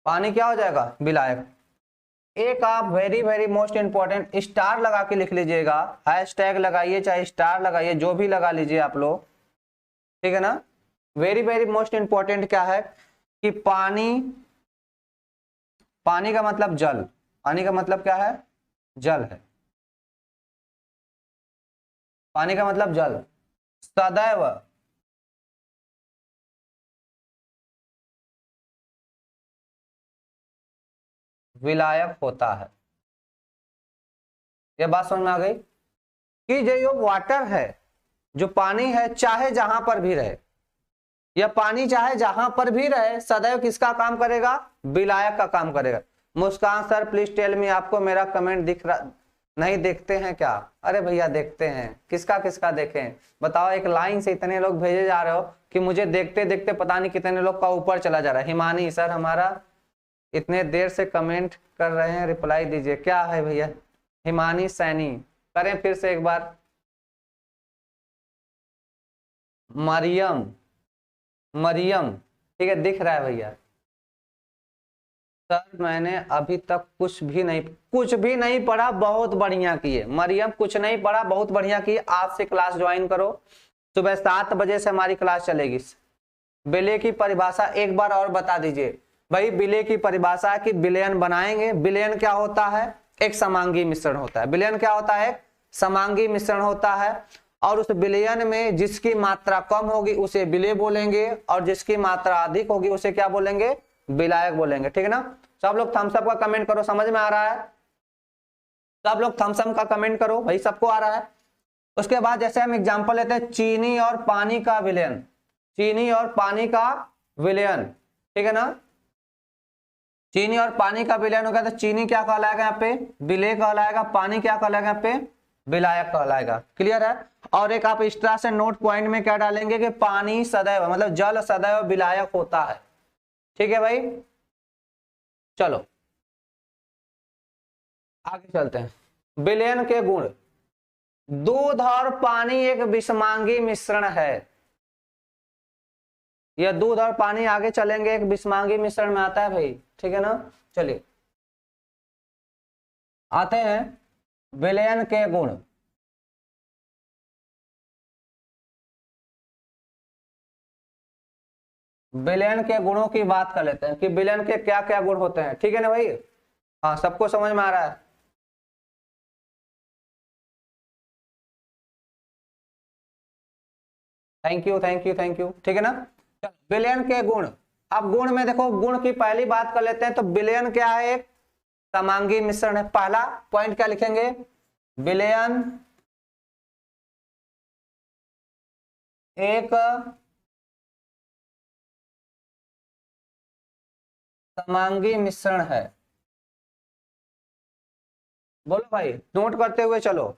पानी क्या हो जाएगा? विलायक। एक आप very very most important star लगा के लिख लीजिएगा, हैशटैग लगाइए चाहे स्टार लगाइए, जो भी लगा लीजिए आप लोग, ठीक है ना। वेरी वेरी मोस्ट इंपॉर्टेंट क्या है कि पानी, पानी का मतलब जल, पानी का मतलब क्या है? जल है। पानी का मतलब जल सदैव विलायक होता है। यह बात समझ में आ गई कि जो वाटर है, जो पानी है, चाहे जहां पर भी रहे, या पानी चाहे जहां पर भी रहे, सदैव किसका काम करेगा? विलायक का काम करेगा। मुस्कान सर प्लीज टेल मी, आपको मेरा कमेंट दिख रहा नहीं, देखते हैं क्या? अरे भैया देखते हैं, किसका किसका देखें बताओ। एक लाइन से इतने लोग भेजे जा रहे हो कि मुझे देखते देखते पता नहीं कितने लोग का ऊपर चला जा रहा है। हिमानी सर हमारा इतने देर से कमेंट कर रहे हैं, रिप्लाई दीजिए। क्या है भैया? हिमानी सैनी, करें फिर से एक बार। मरियम, मरियम, ठीक है दिख रहा है भैया। सर मैंने अभी तक कुछ भी नहीं पढ़ा, बहुत बढ़िया किए मरियम, कुछ नहीं पढ़ा, बहुत बढ़िया किए। आज से क्लास ज्वाइन करो, सुबह 7 बजे से हमारी क्लास चलेगी। विलय की परिभाषा एक बार और बता दीजिए भाई। विलय की परिभाषा है कि विलयन बनाएंगे। विलयन क्या होता है? एक समांगी मिश्रण होता है। विलयन क्या होता है? समांगी मिश्रण होता है। और उस विलयन में जिसकी मात्रा कम होगी उसे विलय बोलेंगे, और जिसकी मात्रा अधिक होगी उसे क्या बोलेंगे? विलायक बोलेंगे। ठीक है ना? सब लोग थम्स अप का कमेंट करो, समझ में आ रहा है? सब लोग थम्स अप का कमेंट करो भाई, सबको आ रहा है। उसके बाद जैसे हम एग्जांपल लेते हैं, चीनी और पानी का विलयन, चीनी और पानी का विलयन, ठीक है ना? चीनी और पानी का विलयन होगा तो चीनी क्या कहलाएगा यहाँ पे? विलेय कहलाएगा। पानी क्या कहलाएगा यहाँ पे? विलायक कहलाएगा। क्लियर है? और एक आप एक्स्ट्रा से नोट पॉइंट में क्या डालेंगे कि पानी सदैव, मतलब जल सदैव विलायक होता है। ठीक है भाई, चलो आगे चलते हैं। विलयन के गुण, दूध और पानी एक विषमांगी मिश्रण है। यह दूध और पानी आगे चलेंगे एक विषमांगी मिश्रण में आता है भाई। ठीक है ना? चलिए आते हैं विलयन के गुण। विलयन के गुणों की बात कर लेते हैं कि विलयन के क्या क्या गुण होते हैं। ठीक है ना भाई? हाँ, सबको समझ में आ रहा है? Thank you thank you thank you. ठीक है ना? विलयन के गुण, अब गुण में देखो, गुण की पहली बात कर लेते हैं। तो विलयन क्या है? एक समांगी मिश्रण है। पहला पॉइंट क्या लिखेंगे? विलयन एक समांगी मिश्रण है। बोलो भाई, नोट करते हुए चलो।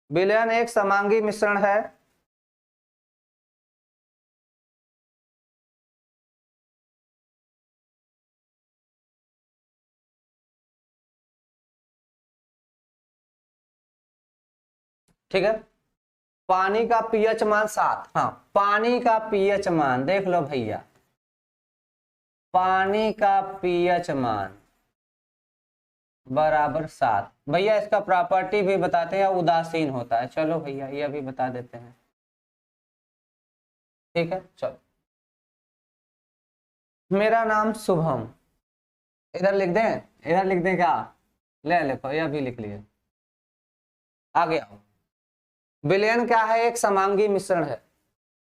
विलयन एक समांगी मिश्रण है। ठीक है? पानी का पीएच मान 7। हाँ, पानी का पीएच मान देख लो भैया, पानी का पीएच मान बराबर 7। भैया इसका प्रॉपर्टी भी बताते हैं, उदासीन होता है। चलो भैया ये भी बता देते हैं। ठीक है, चलो। मेरा नाम शुभम, इधर लिख दें? इधर लिख दें क्या? ले लिखो, यह भी लिख लिए। आगे आओ। विलयन क्या है? एक समांगी मिश्रण है।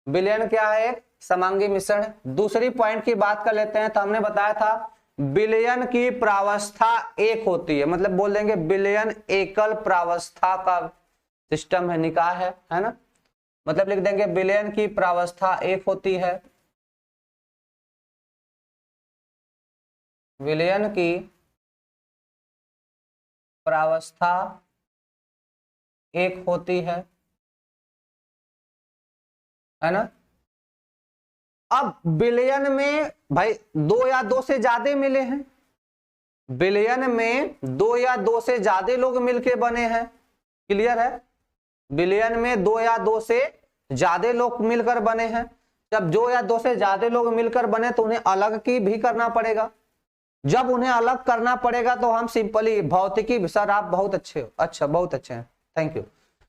विलयन क्या है? एक समांगी मिश्रण है। दूसरी पॉइंट की बात कर लेते हैं। तो हमने बताया था विलयन की प्रावस्था एक होती है, मतलब बोल देंगे विलयन एकल प्रावस्था का सिस्टम है, निकाय है ना? मतलब लिख देंगे विलयन की प्रावस्था एक होती है। विलयन की प्रावस्था एक होती है ना? अब विलयन में भाई 2 या 2 से ज्यादा मिले हैं। विलयन में 2 या 2 से ज्यादा लोग मिलके बने हैं। क्लियर है? विलयन में 2 या 2 से ज्यादा लोग मिलकर बने हैं। जब 2 या 2 से ज्यादा लोग मिलकर बने तो उन्हें अलग की भी करना पड़ेगा। जब उन्हें अलग करना पड़ेगा तो हम सिंपली भौतिकी, सर आप बहुत अच्छे हो, अच्छा बहुत अच्छे हैं, थैंक यू।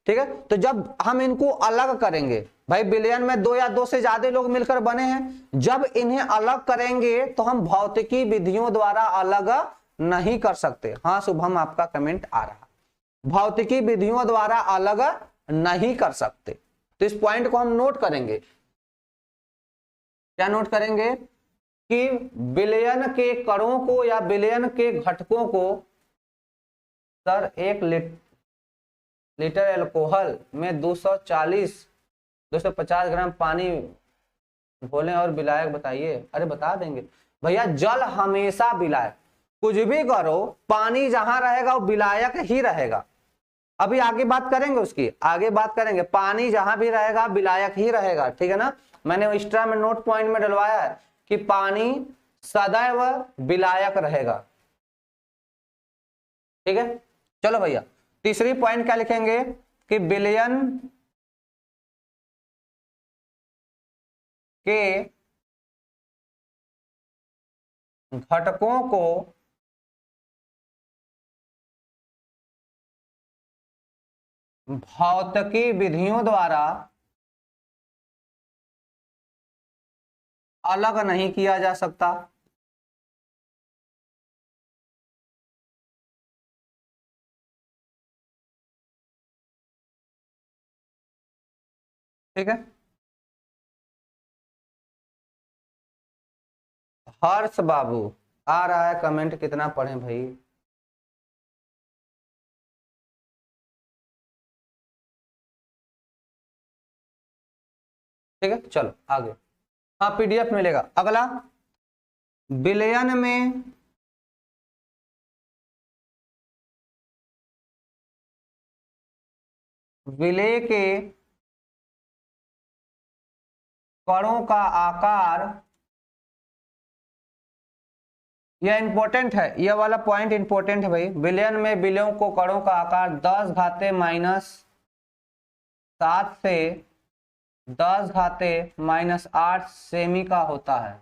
ठीक है, तो जब हम इनको अलग करेंगे, भाई विलयन में 2 या 2 से ज्यादा लोग मिलकर बने हैं, जब इन्हें अलग करेंगे तो हम भौतिकी विधियों द्वारा अलग नहीं कर सकते। हाँ शुभम, आपका कमेंट आ रहा, भौतिकी विधियों द्वारा अलग नहीं कर सकते। तो इस पॉइंट को हम नोट करेंगे। क्या नोट करेंगे? कि विलयन के कणों को या विलयन के घटकों को सर 1 लीटर अल्कोहल में 250 ग्राम पानी घोलें और विलायक बताइए। अरे बता देंगे भैया, जल हमेशा विलायक, कुछ भी करो, पानी जहां रहेगा वो विलायक ही रहेगा। अभी आगे बात करेंगे उसकी, आगे बात करेंगे। पानी जहां भी रहेगा विलायक ही रहेगा, ठीक है ना। मैंने एक्स्ट्रा में नोट पॉइंट में डलवाया है कि पानी सदैव विलायक रहेगा, ठीक है। चलो भैया, तीसरी पॉइंट क्या लिखेंगे कि विलयन के घटकों को भौतिकी विधियों द्वारा अलग नहीं किया जा सकता। ठीक है। हर्ष बाबू आ रहा है कमेंट, कितना पढ़ें भाई। ठीक है, चलो आगे। हाँ, पीडीएफ मिलेगा। अगला, विलयन में विलेय के कणों का आकार, यह इंपॉर्टेंट है, यह वाला पॉइंट इंपॉर्टेंट है भाई। विलयन में विलेयों को कणों का आकार 10⁻⁷ से 10⁻⁸ सेमी का होता है।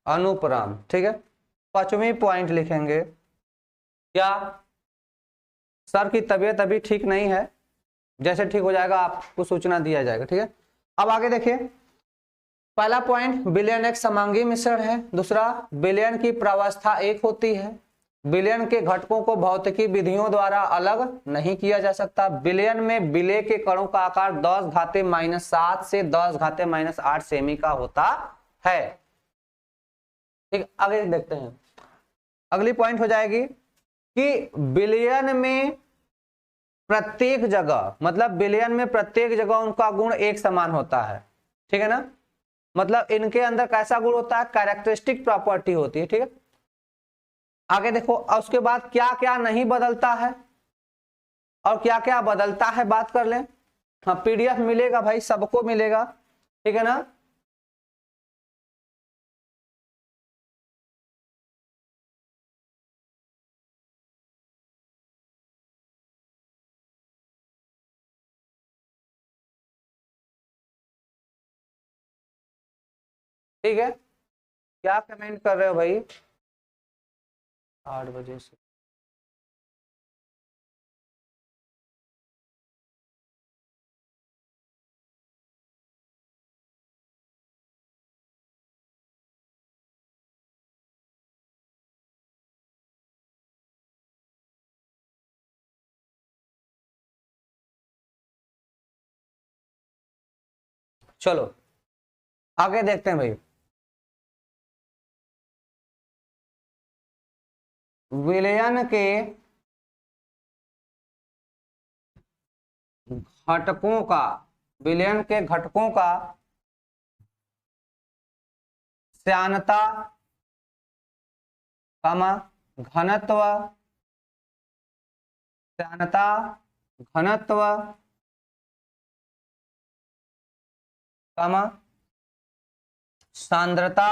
अनुपराम, ठीक है। पांचवी पॉइंट लिखेंगे, क्या सर की तबीयत अभी ठीक नहीं है, जैसे ठीक हो जाएगा आपको सूचना दिया जाएगा, ठीक है। अब आगे देखिए, पहला पॉइंट, विलयन एक समांगी मिश्रण है। दूसरा, विलयन की प्रावस्था एक होती है। विलयन के घटकों को भौतिकी विधियों द्वारा अलग नहीं किया जा सकता। विलयन में विलेय के कणों का आकार 10⁻⁷ से 10⁻⁸ सेमी का होता है। ठीक, आगे देखते हैं। अगली पॉइंट हो जाएगी कि विलयन में प्रत्येक जगह, मतलब विलयन में प्रत्येक जगह उनका गुण एक समान होता है, ठीक है ना। मतलब इनके अंदर कैसा गुण होता है, कैरेक्टरिस्टिक प्रॉपर्टी होती है, ठीक है। आगे देखो, और उसके बाद क्या क्या नहीं बदलता है और क्या क्या बदलता है, बात कर लें। हाँ, पीडीएफ मिलेगा भाई, सबको मिलेगा, ठीक है ना। ठीक है, क्या कमेंट कर रहे हो भाई। 8 बजे से चलो आगे देखते हैं भाई। विलयन के घटकों का, विलयन के घटकों का श्यानता, घनत्व, श्यानता, घनत्व, सांद्रता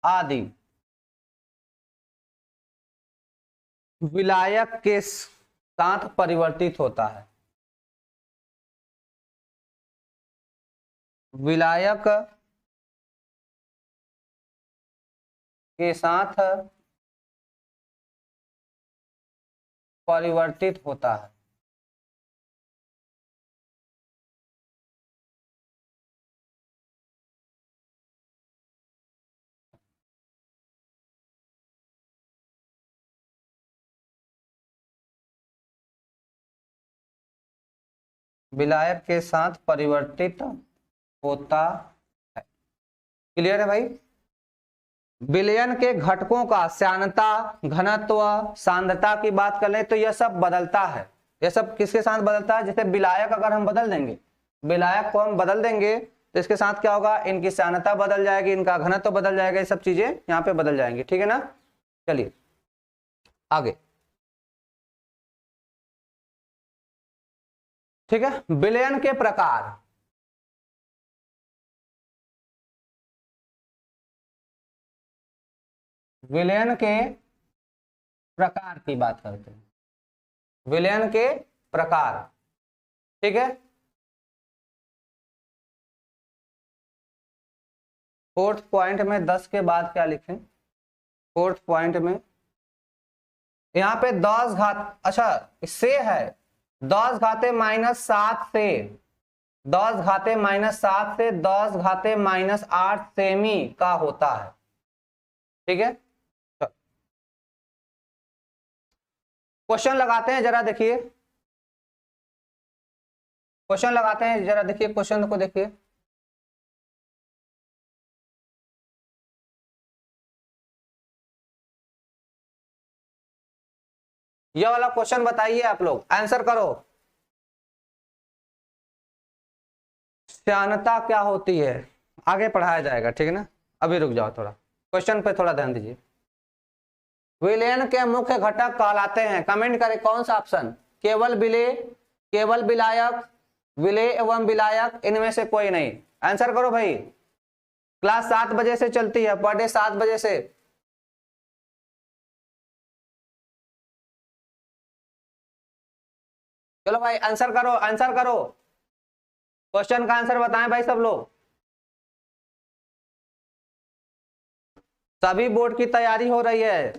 आदि विलायक के साथ परिवर्तित होता है। विलायक के साथ परिवर्तित होता है। विलायक के साथ परिवर्तित होता है। क्लियर है भाई। विलयन के घटकों का श्यानता, घनत्व, सांद्रता की बात कर ले तो यह सब बदलता है। ये सब किसके साथ बदलता है? जैसे विलायक अगर हम बदल देंगे, विलायक को हम बदल देंगे तो इसके साथ क्या होगा? इनकी सांद्रता बदल जाएगी, इनका घनत्व बदल जाएगा, ये सब चीजें यहाँ पे बदल जाएंगी। ठीक है ना? चलिए आगे। ठीक है, विलयन के प्रकार। विलयन के प्रकार की बात करते हैं, विलयन के प्रकार। ठीक है, फोर्थ पॉइंट में 10 के बाद क्या लिखें? फोर्थ पॉइंट में यहाँ पे 10 घात, अच्छा से है 10 घाते -7 से 10 घाते -7 से 10 घाते -8 सेमी का होता है। ठीक है, क्वेश्चन लगाते हैं, जरा देखिए क्वेश्चन लगाते हैं, जरा देखिए क्वेश्चन को देखिए। ये वाला क्वेश्चन बताइए, आप लोग आंसर करो। श्यानता क्या होती है? आगे पढ़ाया जाएगा, ठीक है ना? अभी रुक जाओ, थोड़ा क्वेश्चन पे थोड़ा ध्यान दीजिए। विलयन के मुख्य घटक कहलाते हैं, कमेंट करें कौन सा ऑप्शन? केवल विलेय, केवल विलायक, विलेय एवं विलायक, इनमें से कोई नहीं। आंसर करो भाई। क्लास 7 बजे से चलती है, पर डे 7 बजे से। चलो भाई आंसर करो, आंसर करो, क्वेश्चन का आंसर बताएं भाई सब लोग। सभी बोर्ड की तैयारी हो रही है।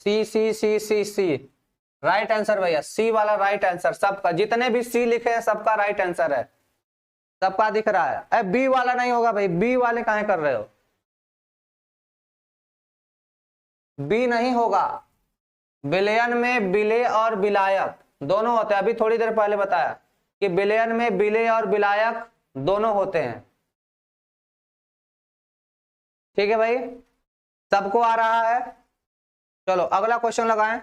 सी सी सी सी सी राइट आंसर भैया, सी वाला राइट आंसर। सबका, जितने भी सी लिखे हैं सबका राइट आंसर है, सबका दिख रहा है। अब बी वाला नहीं होगा भाई, बी वाले काहे कर रहे हो? बी नहीं होगा। विलयन में विलेय और विलायक दोनों होते हैं, अभी थोड़ी देर पहले बताया कि विलयन में विलेय और विलायक दोनों होते हैं। ठीक है भाई, सबको आ रहा है? चलो अगला क्वेश्चन लगाएं।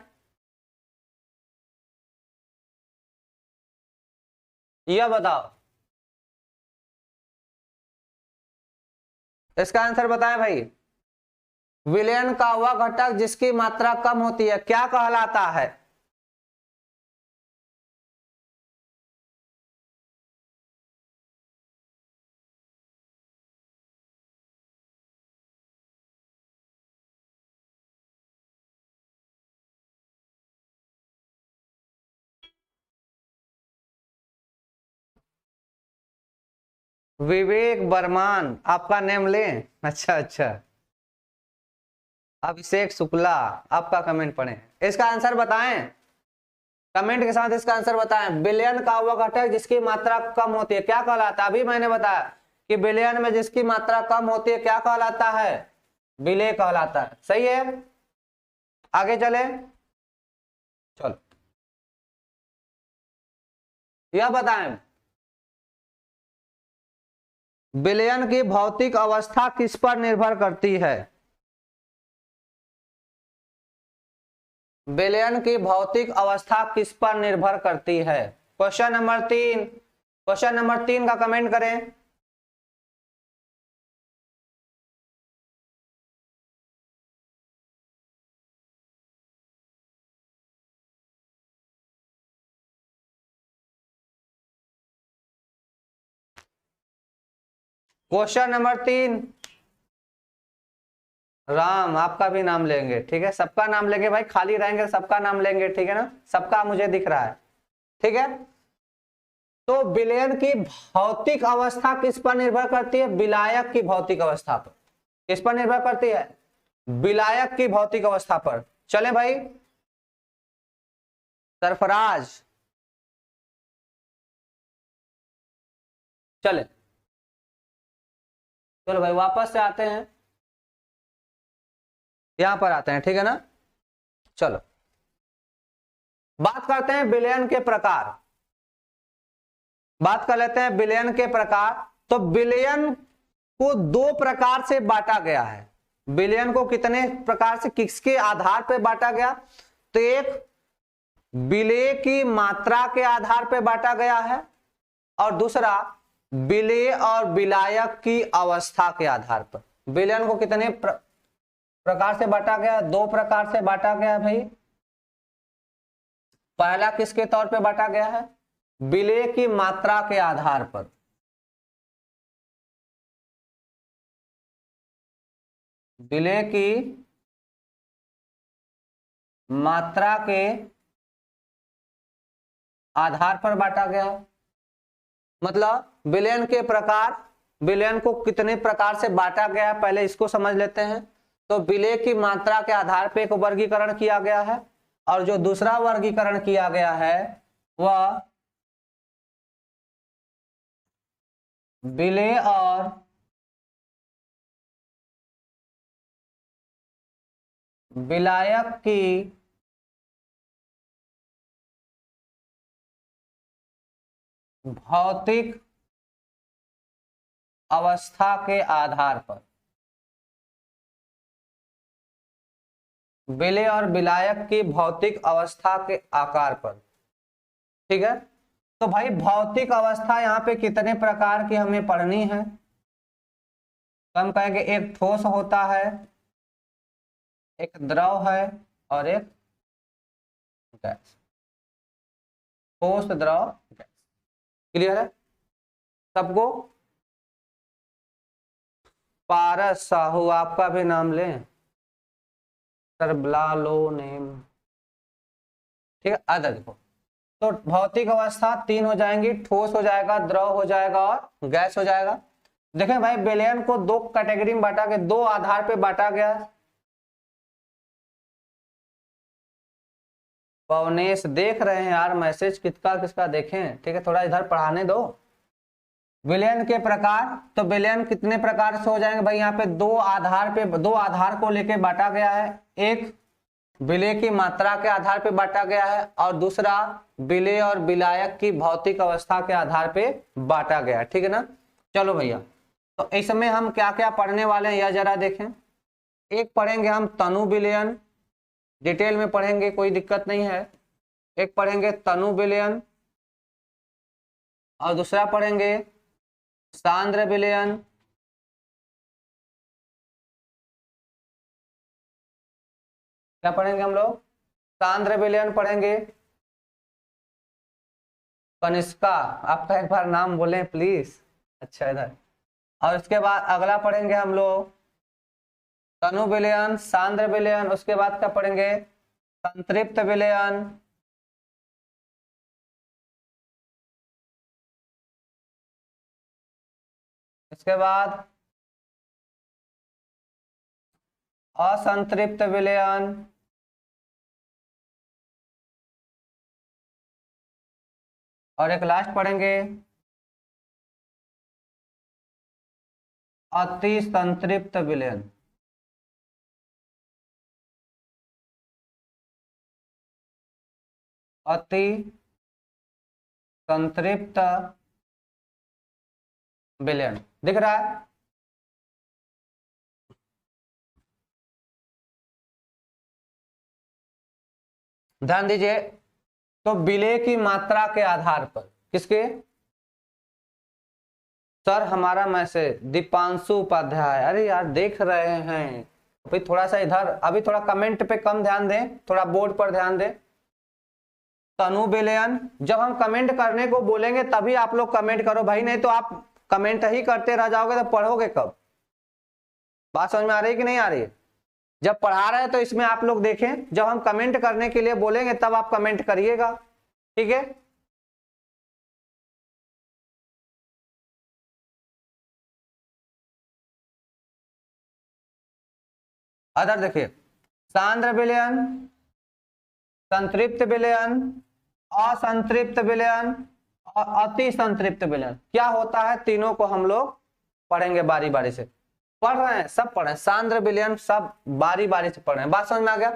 यह बताओ, इसका आंसर बताएं भाई। विलयन का वह घटक जिसकी मात्रा कम होती है क्या कहलाता है? विवेक बर्मान, आपका नेम लें? अच्छा अच्छा, अभिषेक शुक्ला, आपका कमेंट पढ़ें, इसका आंसर बताएं, कमेंट के साथ इसका आंसर बताएं। विलयन का वह घटक जिसकी मात्रा कम होती है क्या कहलाता है? अभी मैंने बताया कि विलयन में जिसकी मात्रा कम होती है क्या कहलाता है? विलेय कहलाता है। सही है, आगे चले। चलो यह बताएं, विलयन की भौतिक अवस्था किस पर निर्भर करती है? विलयन की भौतिक अवस्था किस पर निर्भर करती है? क्वेश्चन नंबर 3, क्वेश्चन नंबर 3 का कमेंट करें। क्वेश्चन नंबर 3, राम आपका भी नाम लेंगे, ठीक है? सबका नाम लेंगे भाई, खाली रहेंगे सबका नाम लेंगे, ठीक है ना? सबका मुझे दिख रहा है, ठीक है? तो विलयन की भौतिक अवस्था किस पर निर्भर करती है? विलायक की भौतिक अवस्था पर। किस पर निर्भर करती है? विलायक की भौतिक अवस्था पर। चले भाई, सरफराज चले, चलो भाई वापस से आते हैं, यहां पर आते हैं, ठीक है ना? चलो बात करते हैं विलयन के प्रकार, बात कर लेते हैं विलयन के प्रकार। तो विलयन को दो प्रकार से बांटा गया है। विलयन को कितने प्रकार से, किसके आधार पर बांटा गया? तो एक विलेय की मात्रा के आधार पर बांटा गया है और दूसरा विलेय और विलायक की अवस्था के आधार पर। विलयन को कितने प्रकार से बांटा गया? दो प्रकार से बांटा गया भाई। पहला किसके तौर पे बांटा गया है? विलेय की मात्रा के आधार पर। विलेय की मात्रा के आधार पर बांटा गया। मतलब विलयन के प्रकार, विलयन को कितने प्रकार से बांटा गया है पहले इसको समझ लेते हैं। तो विलेय की मात्रा के आधार पर एक वर्गीकरण किया गया है और जो दूसरा वर्गीकरण किया गया है वह विलेय और विलायक की भौतिक अवस्था के आधार पर। विलेय और विलायक की भौतिक अवस्था के आकार पर। ठीक है, तो भाई भौतिक अवस्था यहाँ पे कितने प्रकार की हमें पढ़नी है? तो हम कहेंगे एक ठोस होता है, एक द्रव है और एक गैस। ठोस, द्रव, गैस। क्लियर है सबको? पारस साहू आपका भी नाम लें, सर बुला लो नेम। ठीक है, आधा देखो। तो भौतिक अवस्था तीन हो जाएंगी, ठोस हो जाएगा, द्रव हो जाएगा और गैस हो जाएगा। देखें भाई विलयन को दो कैटेगरी में बांटा गया, दो आधार पे बांटा गया है। पवनेश देख रहे हैं यार मैसेज किसका किसका, देखें। ठीक है, थोड़ा इधर पढ़ाने दो। विलयन के प्रकार, तो विलयन कितने प्रकार से हो जाएंगे भाई? यहाँ पे दो आधार को लेके बांटा गया है। एक विलेय की मात्रा के आधार पे बांटा गया है और दूसरा विलेय और विलायक की भौतिक अवस्था के आधार पे बांटा गया है। ठीक है ना? चलो भैया, तो इस समय हम क्या क्या पढ़ने वाले हैं यह जरा देखें। एक पढ़ेंगे हम तनु विलयन, डिटेल में पढ़ेंगे, कोई दिक्कत नहीं है। एक पढ़ेंगे तनु विलयन और दूसरा पढ़ेंगे सांद्र विलयन। क्या पढ़ेंगे हम लोग? सांद्र विलयन पढ़ेंगे। कनिष्का, आपका एक बार नाम बोलें प्लीज। अच्छा, इधर। और उसके बाद अगला पढ़ेंगे हम लोग तनु विलयन, सांद्र विलयन। उसके बाद क्या पढ़ेंगे? संतृप्त विलयन। इसके बाद असंतृप्त विलयन। और एक लास्ट पढ़ेंगे अति संतृप्त विलयन। अति संतृप्त विलयन। दिख रहा है? ध्यान दीजिए। तो विलेय की मात्रा के आधार पर, किसके? सर हमारा मैसेज दीपांशु उपाध्याय। अरे यार देख रहे हैं, अभी थोड़ा सा इधर, अभी थोड़ा कमेंट पे कम ध्यान दें, थोड़ा बोर्ड पर ध्यान दें। तनु विलयन, जब हम कमेंट करने को बोलेंगे तभी आप लोग कमेंट करो भाई, नहीं तो आप कमेंट ही करते रह जाओगे तो पढ़ोगे कब? बात समझ में आ रही है कि नहीं आ रही है? जब पढ़ा रहे हैं तो इसमें आप लोग देखें, जब हम कमेंट करने के लिए बोलेंगे तब आप कमेंट करिएगा। ठीक है? अदर देखिए, सांद्र विलयन, संतृप्त विलयन, असंतृप्त विलयन और अति संतृप्त विलयन। क्या होता है तीनों को हम लोग पढ़ेंगे बारी बारी से। पढ़ रहे हैं, सब पढ़ रहे हैं, सांद्र विलयन सब बारी बारी से पढ़ रहे हैं। बात समझ में आ गया?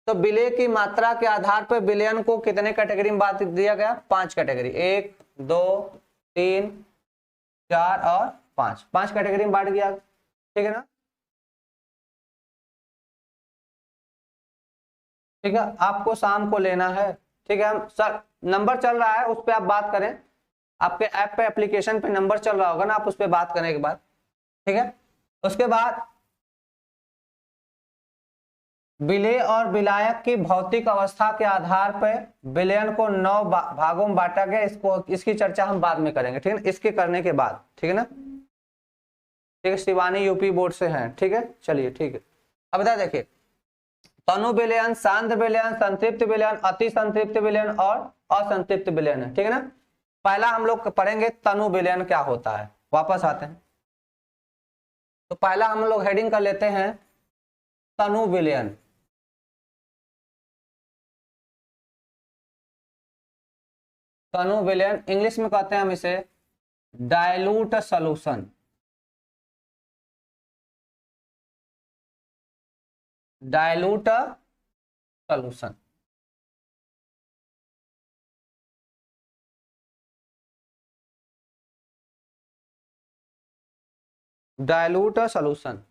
तो विलय की मात्रा के आधार पर विलयन को कितने कैटेगरी में बांट दिया गया? 5 कैटेगरी, 1 2 3 4 और 5, 5 कैटेगरी में बांट गया, ठीक है ना। ठीक है, आपको शाम को लेना है, ठीक है। हम सर नंबर चल रहा है उस पर आप बात करें, आपके ऐप पे एप्लीकेशन पे नंबर चल रहा होगा ना, आप उस पर बात करने के बाद, ठीक है। उसके बाद विलेय और विलायक की भौतिक अवस्था के आधार पर विलयन को 9 भागों में बांटा गया। इसकी चर्चा हम बाद में करेंगे, ठीक है, इसके करने के बाद, ठीक है ना। ठीक है, शिवानी यूपी बोर्ड से हैं, ठीक है, चलिए ठीक है। अब बता देखिए, तनु विलयन, सांद्र विलयन, संतृप्त विलयन, अति संतृप्त विलयन और असंतृप्त विलयन है, ठीक है ना। पहला हम लोग पढ़ेंगे तनु विलयन क्या होता है, वापस आते हैं। तो पहला हम लोग हेडिंग कर लेते हैं तनु विलयन। तनु विलयन इंग्लिश में कहते हैं हम इसे dilute solution, dilute solution. Dilute solution,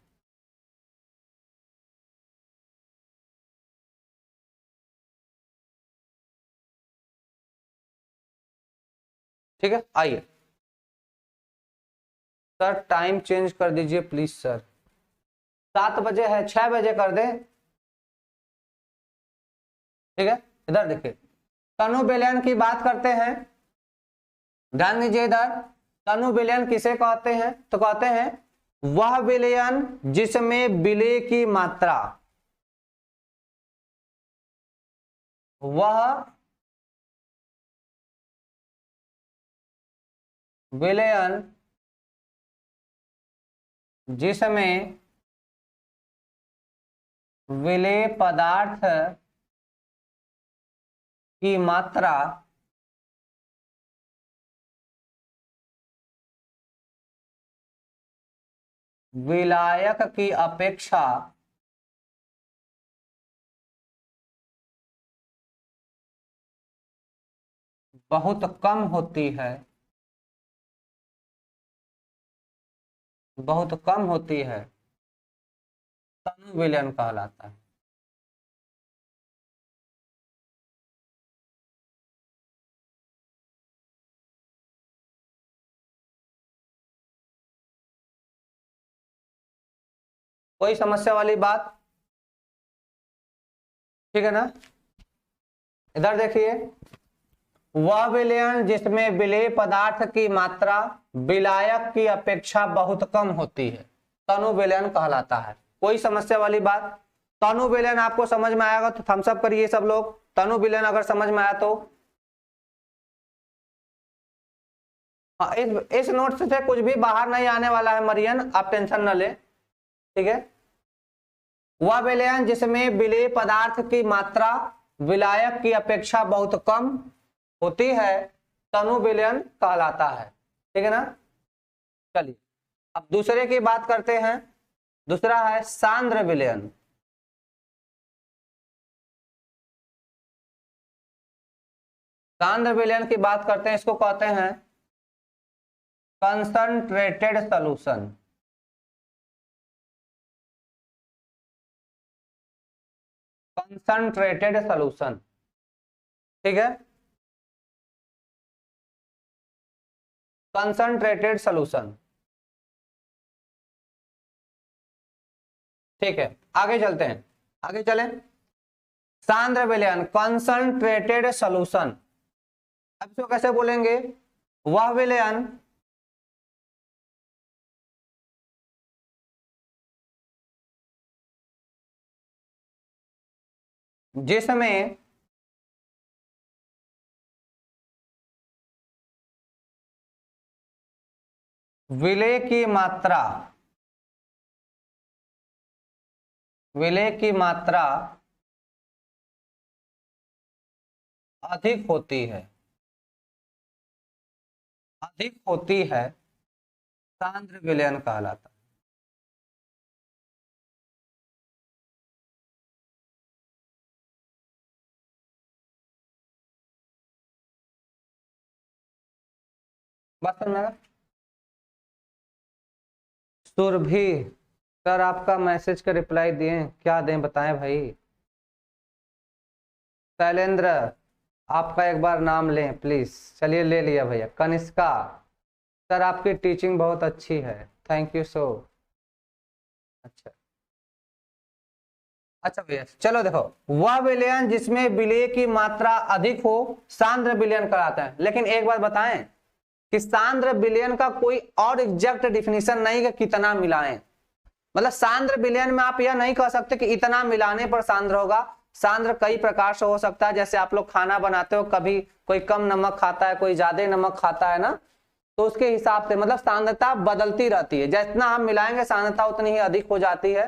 ठीक है। आइए सर टाइम चेंज कर दीजिए प्लीज सर, 7 बजे है, 6 बजे कर दे, ठीक है। इधर देखिए, तनु विलयन की बात करते हैं, ध्यान दीजिए इधर। तनु विलयन किसे कहते हैं? तो कहते हैं वह विलयन जिसमें विलेय की मात्रा, वह विलयन जिसमें विलेय पदार्थ की मात्रा विलायक की अपेक्षा बहुत कम होती है, बहुत कम होती है, तनु विलयन कहलाता है। कोई समस्या वाली बात? ठीक है ना। इधर देखिए, वह विलयन जिसमें विलेय पदार्थ की मात्रा विलायक की अपेक्षा बहुत कम होती है, तनु विलयन कहलाता है। कोई समस्या वाली बात? तनु विलयन आपको समझ में आएगा तो थम्स अप करिए सब लोग। तनु विलयन अगर समझ में आया तो हाँ, इस नोट से कुछ भी बाहर नहीं आने वाला है मरियन, आप टेंशन न ले, ठीक है। वह विलयन जिसमें विलेय पदार्थ की मात्रा विलायक की अपेक्षा बहुत कम होती है, तनु विलयन कहलाता है, ठीक है ना। चलिए अब दूसरे की बात करते हैं। दूसरा है सांद्र विलयन। सांद्र विलयन की बात करते हैं, इसको कहते हैं कंसंट्रेटेड सॉल्यूशन, कंसंट्रेटेड सॉल्यूशन, ठीक है, कंसंट्रेटेड सॉल्यूशन, ठीक है। आगे चलते हैं, आगे चलें। सांद्र विलयन कंसंट्रेटेड सॉल्यूशन, अब इसको कैसे बोलेंगे? वह विलयन जिसमें विलेय की मात्रा, विलेय की मात्रा अधिक होती है, अधिक होती है, सांद्र विलयन कहलाता है। बात करना है। सुरभि सर आपका मैसेज का रिप्लाई दिए, क्या दें बताएं भाई। शैलेंद्र आपका एक बार नाम लें प्लीज। चलिए ले लिया भैया। कनिष्का सर आपकी टीचिंग बहुत अच्छी है, थैंक यू सो। अच्छा अच्छा भैया चलो देखो, वह विलयन जिसमें विलय की मात्रा अधिक हो सांद्र विलयन कराते हैं। लेकिन एक बात बताएं कि सांद्र विलयन का कोई और एग्जैक्ट डिफिनीशन नहीं कि कितना मिलाएं। मतलब सांद्र विलयन में आप यह नहीं कह सकते कि इतना मिलाने पर सांद्र होगा। सांद्र कई प्रकार से हो सकता है, जैसे आप लोग खाना बनाते हो, कभी कोई कम नमक खाता है, कोई ज्यादा नमक खाता है ना, तो उसके हिसाब से मतलब सांद्रता बदलती रहती है। जितना हम मिलाएंगे सांद्रता उतनी ही अधिक हो जाती है।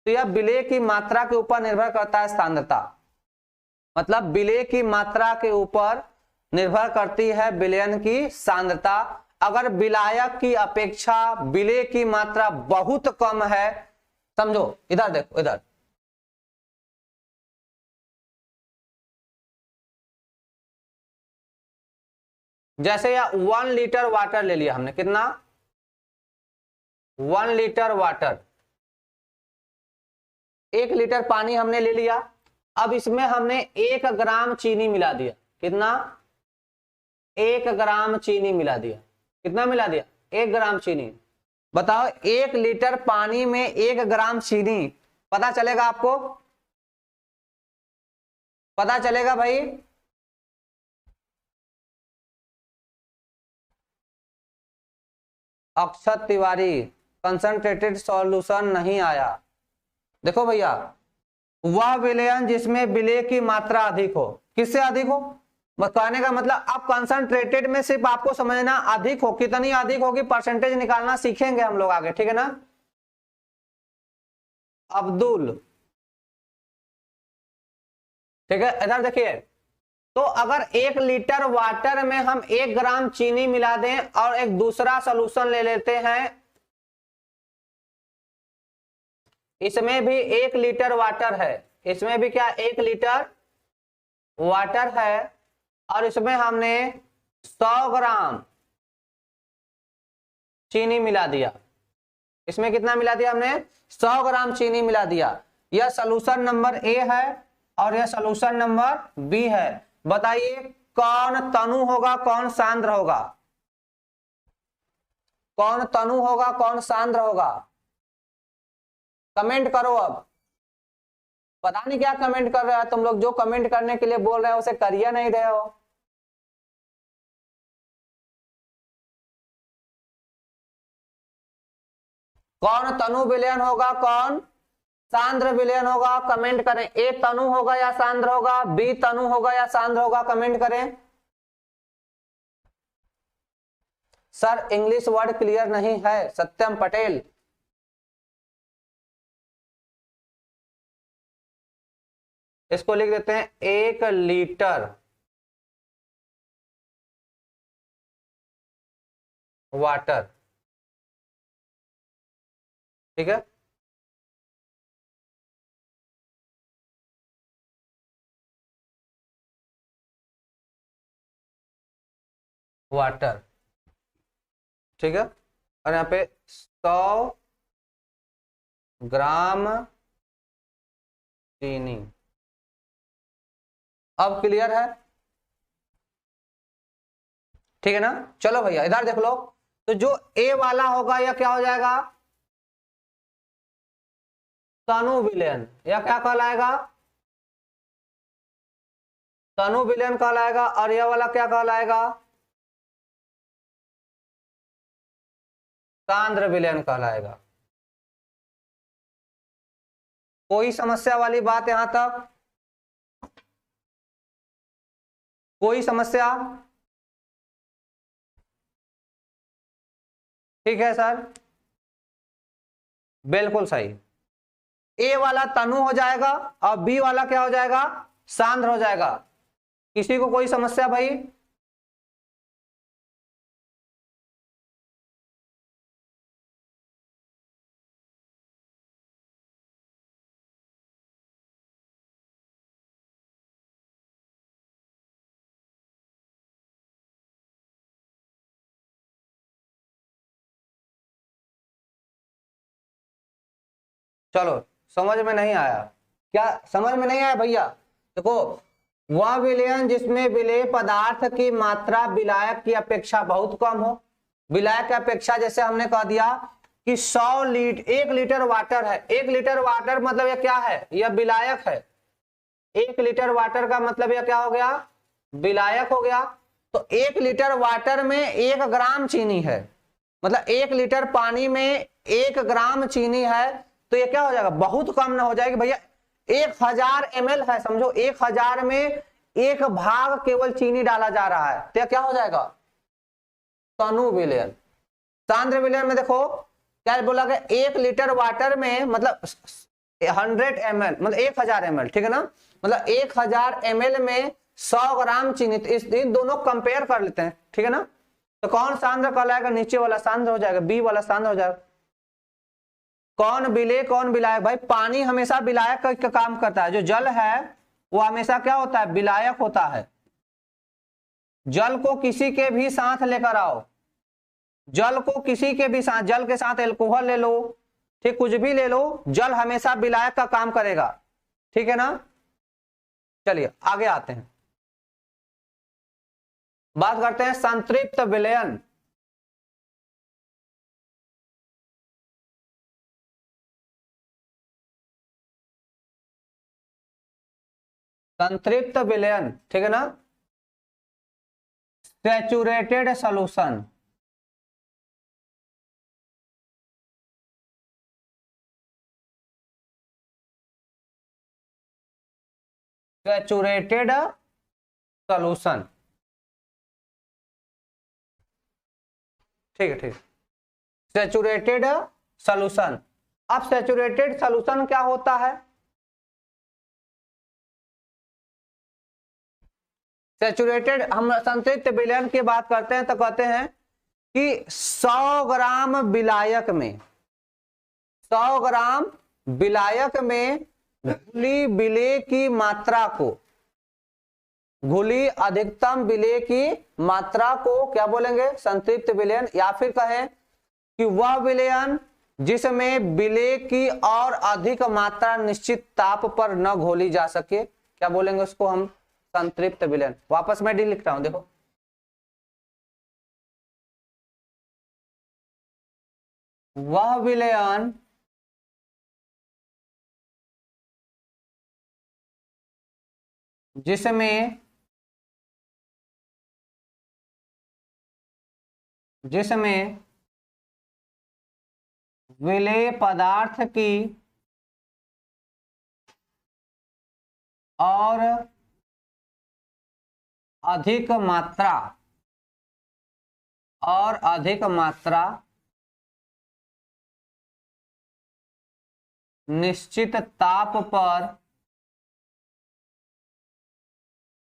तो यह विलय की मात्रा के ऊपर निर्भर करता है सांद्रता। मतलब विलय की मात्रा के ऊपर निर्भर करती है विलयन की सांद्रता। अगर विलायक की अपेक्षा विलय की मात्रा बहुत कम है, समझो इधर देखो इधर, जैसे यह 1 लीटर वाटर ले लिया हमने, कितना 1 लीटर वाटर, 1 लीटर पानी हमने ले लिया। अब इसमें हमने 1 ग्राम चीनी मिला दिया, कितना 1 ग्राम चीनी मिला दिया। कितना मिला दिया 1 ग्राम चीनी। बताओ 1 लीटर पानी में 1 ग्राम चीनी, पता चलेगा आपको, पता चलेगा भाई। अक्षत तिवारी कंसंट्रेटेड सॉल्यूशन नहीं आया। देखो भैया, वह विलयन जिसमें विलय की मात्रा अधिक हो, किससे अधिक हो, कहने का मतलब आप कंसंट्रेटेड में सिर्फ आपको समझना अधिक हो, कितनी अधिक होगी परसेंटेज निकालना सीखेंगे हम लोग आगे, ठीक है ना। अब्दुल, ठीक है इधर देखिए, तो अगर 1 लीटर वाटर में हम 1 ग्राम चीनी मिला दें और एक दूसरा सोल्यूशन ले लेते हैं, इसमें भी 1 लीटर वाटर है, इसमें भी क्या 1 लीटर वाटर है, और इसमें हमने 100 ग्राम चीनी मिला दिया। इसमें कितना मिला दिया हमने 100 ग्राम चीनी मिला दिया। यह सोल्यूशन नंबर ए है और यह सोल्यूशन नंबर बी है। बताइए कौन तनु होगा कौन सांद्र होगा, कौन तनु होगा कौन सांद्र होगा, कमेंट करो। अब पता नहीं क्या कमेंट कर रहे हो तुम लोग, जो कमेंट करने के लिए बोल रहे हो उसे करिए नहीं रहे हो। कौन तनु विलयन होगा कौन सांद्र विलयन होगा, कमेंट करें। ए तनु होगा या सांद्र होगा, बी तनु होगा या सांद्र होगा, कमेंट करें। सर इंग्लिश वर्ड क्लियर नहीं है, सत्यम पटेल। इसको लिख देते हैं 1 लीटर वाटर, ठीक है। वाटर, ठीक है, और यहाँ पे 100 ग्राम चीनी। अब क्लियर है, ठीक है ना। चलो भैया इधर देख लो, तो जो ए वाला होगा यह क्या हो जाएगा तनु विलयन, या क्या कहलाएगा तनु विलयन कहलाएगा, और यह वाला क्या कहलाएगा सांद्र विलयन कहलाएगा। कोई समस्या वाली बात यहां तक, कोई समस्या, ठीक है सर बिल्कुल सही। ए वाला तनु हो जाएगा और बी वाला क्या हो जाएगा सांद्र हो जाएगा। किसी को कोई समस्या भाई। चलो समझ में नहीं आया, क्या समझ में नहीं आया भैया? देखो, वह विलयन जिसमें विलेय पदार्थ की मात्रा विलायक की अपेक्षा बहुत कम हो। विलायक की अपेक्षा जैसे हमने कह दिया कि 100 लीटर, 1 लीटर वाटर है, 1 लीटर वाटर मतलब यह क्या है? यह विलायक है। 1 लीटर वाटर का मतलब यह क्या हो गया? विलायक हो गया। तो 1 लीटर वाटर में 1 ग्राम चीनी है, मतलब 1 लीटर पानी में 1 ग्राम चीनी है, तो ये क्या हो जाएगा? बहुत कम ना हो जाएगी भैया? 1000 ml है, समझो 1000 में 1 भाग केवल चीनी डाला जा रहा है, तो क्या हो जाएगा? तनु विलयन। सांद्र विलयन में देखो क्या बोला गया? 1 लीटर वाटर में मतलब 100 ml, मतलब 1000 ml, ठीक है ना? मतलब 1000 ml में 100 ग्राम चीनी। तो इन दोनों कंपेयर कर लेते हैं, ठीक है ना? तो कौन सांद्र कहलाएगा? नीचे वाला सांद्र हो जाएगा, बी वाला सांद्र हो जाएगा। कौन विलेय कौन विलायक? भाई पानी हमेशा विलायक का काम करता है। जो जल है वो हमेशा क्या होता है? विलायक होता है। जल को किसी के भी साथ लेकर आओ, जल को किसी के भी साथ, जल के साथ एल्कोहल ले लो, ठीक, कुछ भी ले लो, जल हमेशा विलायक का काम करेगा, ठीक है ना? चलिए आगे आते हैं, बात करते हैं संतृप्त विलयन। संतृप्त विलयन, ठीक है ना? सैचुरेटेड सॉल्यूशन, सैचुरेटेड सॉल्यूशन, ठीक है, ठीक। Saturated solution. अब सैचुरेटेड सॉल्यूशन क्या होता है? सैचुरेटेड, हम संतृप्त विलयन की बात करते हैं तो कहते हैं कि 100 ग्राम विलायक में, 100 ग्राम विलायक में घुली विलेय की मात्रा को, घुली अधिकतम विलेय की मात्रा को क्या बोलेंगे? संतृप्त विलयन। या फिर कहें कि वह विलयन जिसमें विलेय की और अधिक मात्रा निश्चित ताप पर न घोली जा सके, क्या बोलेंगे उसको हम? संतृप्त विलयन। वापस मैं डी लिख रहा हूं, देखो, वह विलयन जिसमें जिसमें विलेय पदार्थ की और अधिक मात्रा निश्चित ताप पर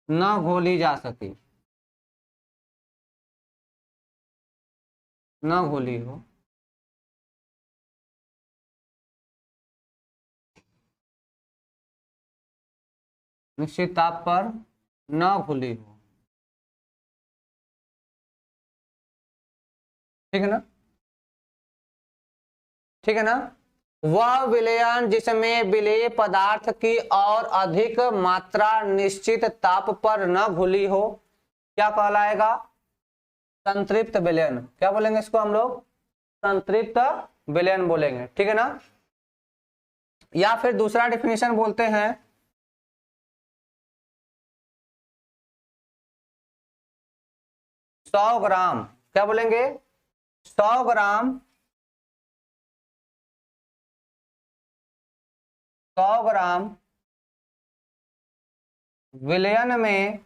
न घोली जा सके, न घोली हो, निश्चित ताप पर न घुली हो, ठीक है ना? ठीक है ना? वह विलयन जिसमें विलेय पदार्थ की और अधिक मात्रा निश्चित ताप पर न घुली हो, क्या कहलाएगा? संतृप्त विलयन। क्या बोलेंगे इसको हम लोग? संतृप्त विलयन बोलेंगे, ठीक है ना? या फिर दूसरा डिफिनेशन बोलते हैं, 100 ग्राम, क्या बोलेंगे? 100 ग्राम, 100 ग्राम विलयन में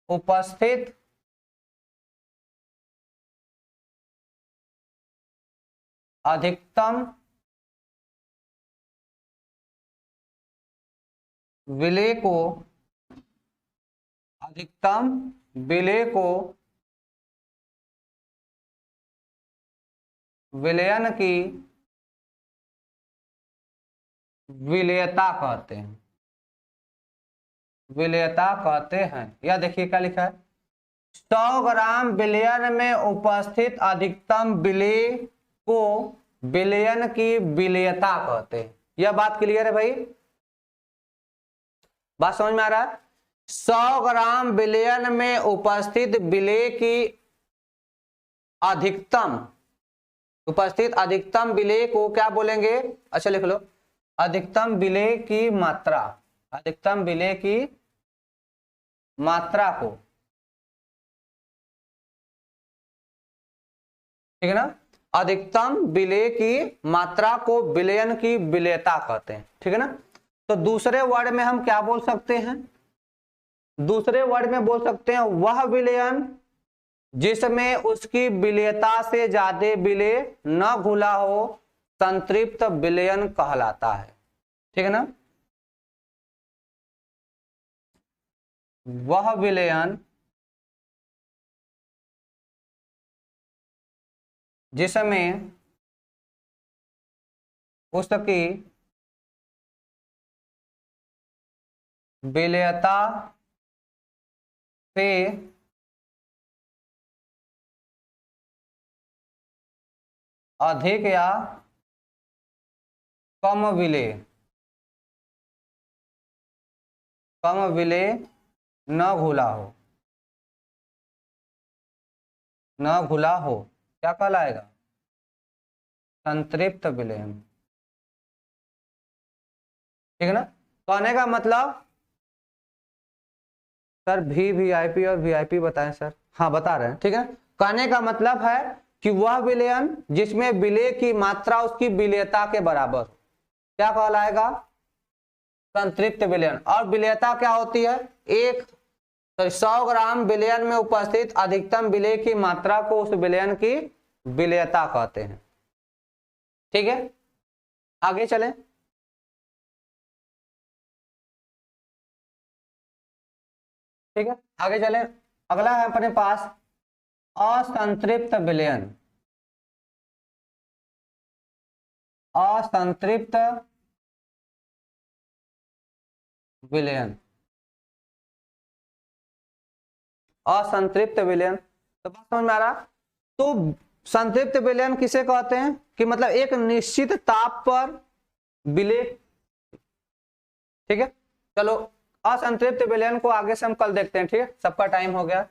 उपस्थित अधिकतम विलेय को, अधिकतम विलेय को विलयन की विलेयता कहते हैं, विलेयता कहते हैं। यह देखिए क्या लिखा है, 100 ग्राम बिलियन में उपस्थित अधिकतम विलेय को विलयन की विलेयता कहते हैं। यह बात क्लियर है भाई? बात समझ में आ रहा है? 100 ग्राम बिलियन में उपस्थित विलेय की अधिकतम विलेय को क्या बोलेंगे? अच्छा लिख लो, अधिकतम विलेय की मात्रा, अधिकतम विलेय की मात्रा को, ठीक है ना, अधिकतम विलेय की मात्रा को विलयन की विलेयता कहते हैं, ठीक है ना। तो दूसरे वर्ड में हम क्या बोल सकते हैं? दूसरे वर्ड में बोल सकते हैं वह विलयन जिसमें उसकी विलेयता से ज्यादा विलेय न घुला हो संतृप्त विलयन कहलाता है, ठीक है ना। वह विलयन जिसमें उसकी विलेयता से अधिक या कम विलेय न घुला हो, क्या कहलाएगा? संतृप्त विलयन, ठीक है ना। कहने का मतलब सर वीआईपी और वीआईपी बताएं सर। हाँ बता रहे हैं, ठीक है। कहने का मतलब है कि वह विलयन जिसमें विलेय की मात्रा उसकी विलेयता के बराबर, क्या कहलाएगा? संतृप्त विलयन। और विलेयता क्या होती है? 100 ग्राम विलयन में उपस्थित अधिकतम विलेय की मात्रा को उस विलयन की विलेयता कहते हैं, ठीक है। आगे चलें, ठीक है, आगे चलें। अगला है अपने पास असंतृप्त विलयन। असंतृप्त विलयन, असंतृप्त विलयन, तो बात समझ में आ रहा? तो संतृप्त विलयन किसे कहते हैं? कि मतलब एक निश्चित ताप पर विलेय, ठीक है। चलो असंतृप्त विलयन को आगे से हम कल देखते हैं, ठीक है। सबका टाइम हो गया।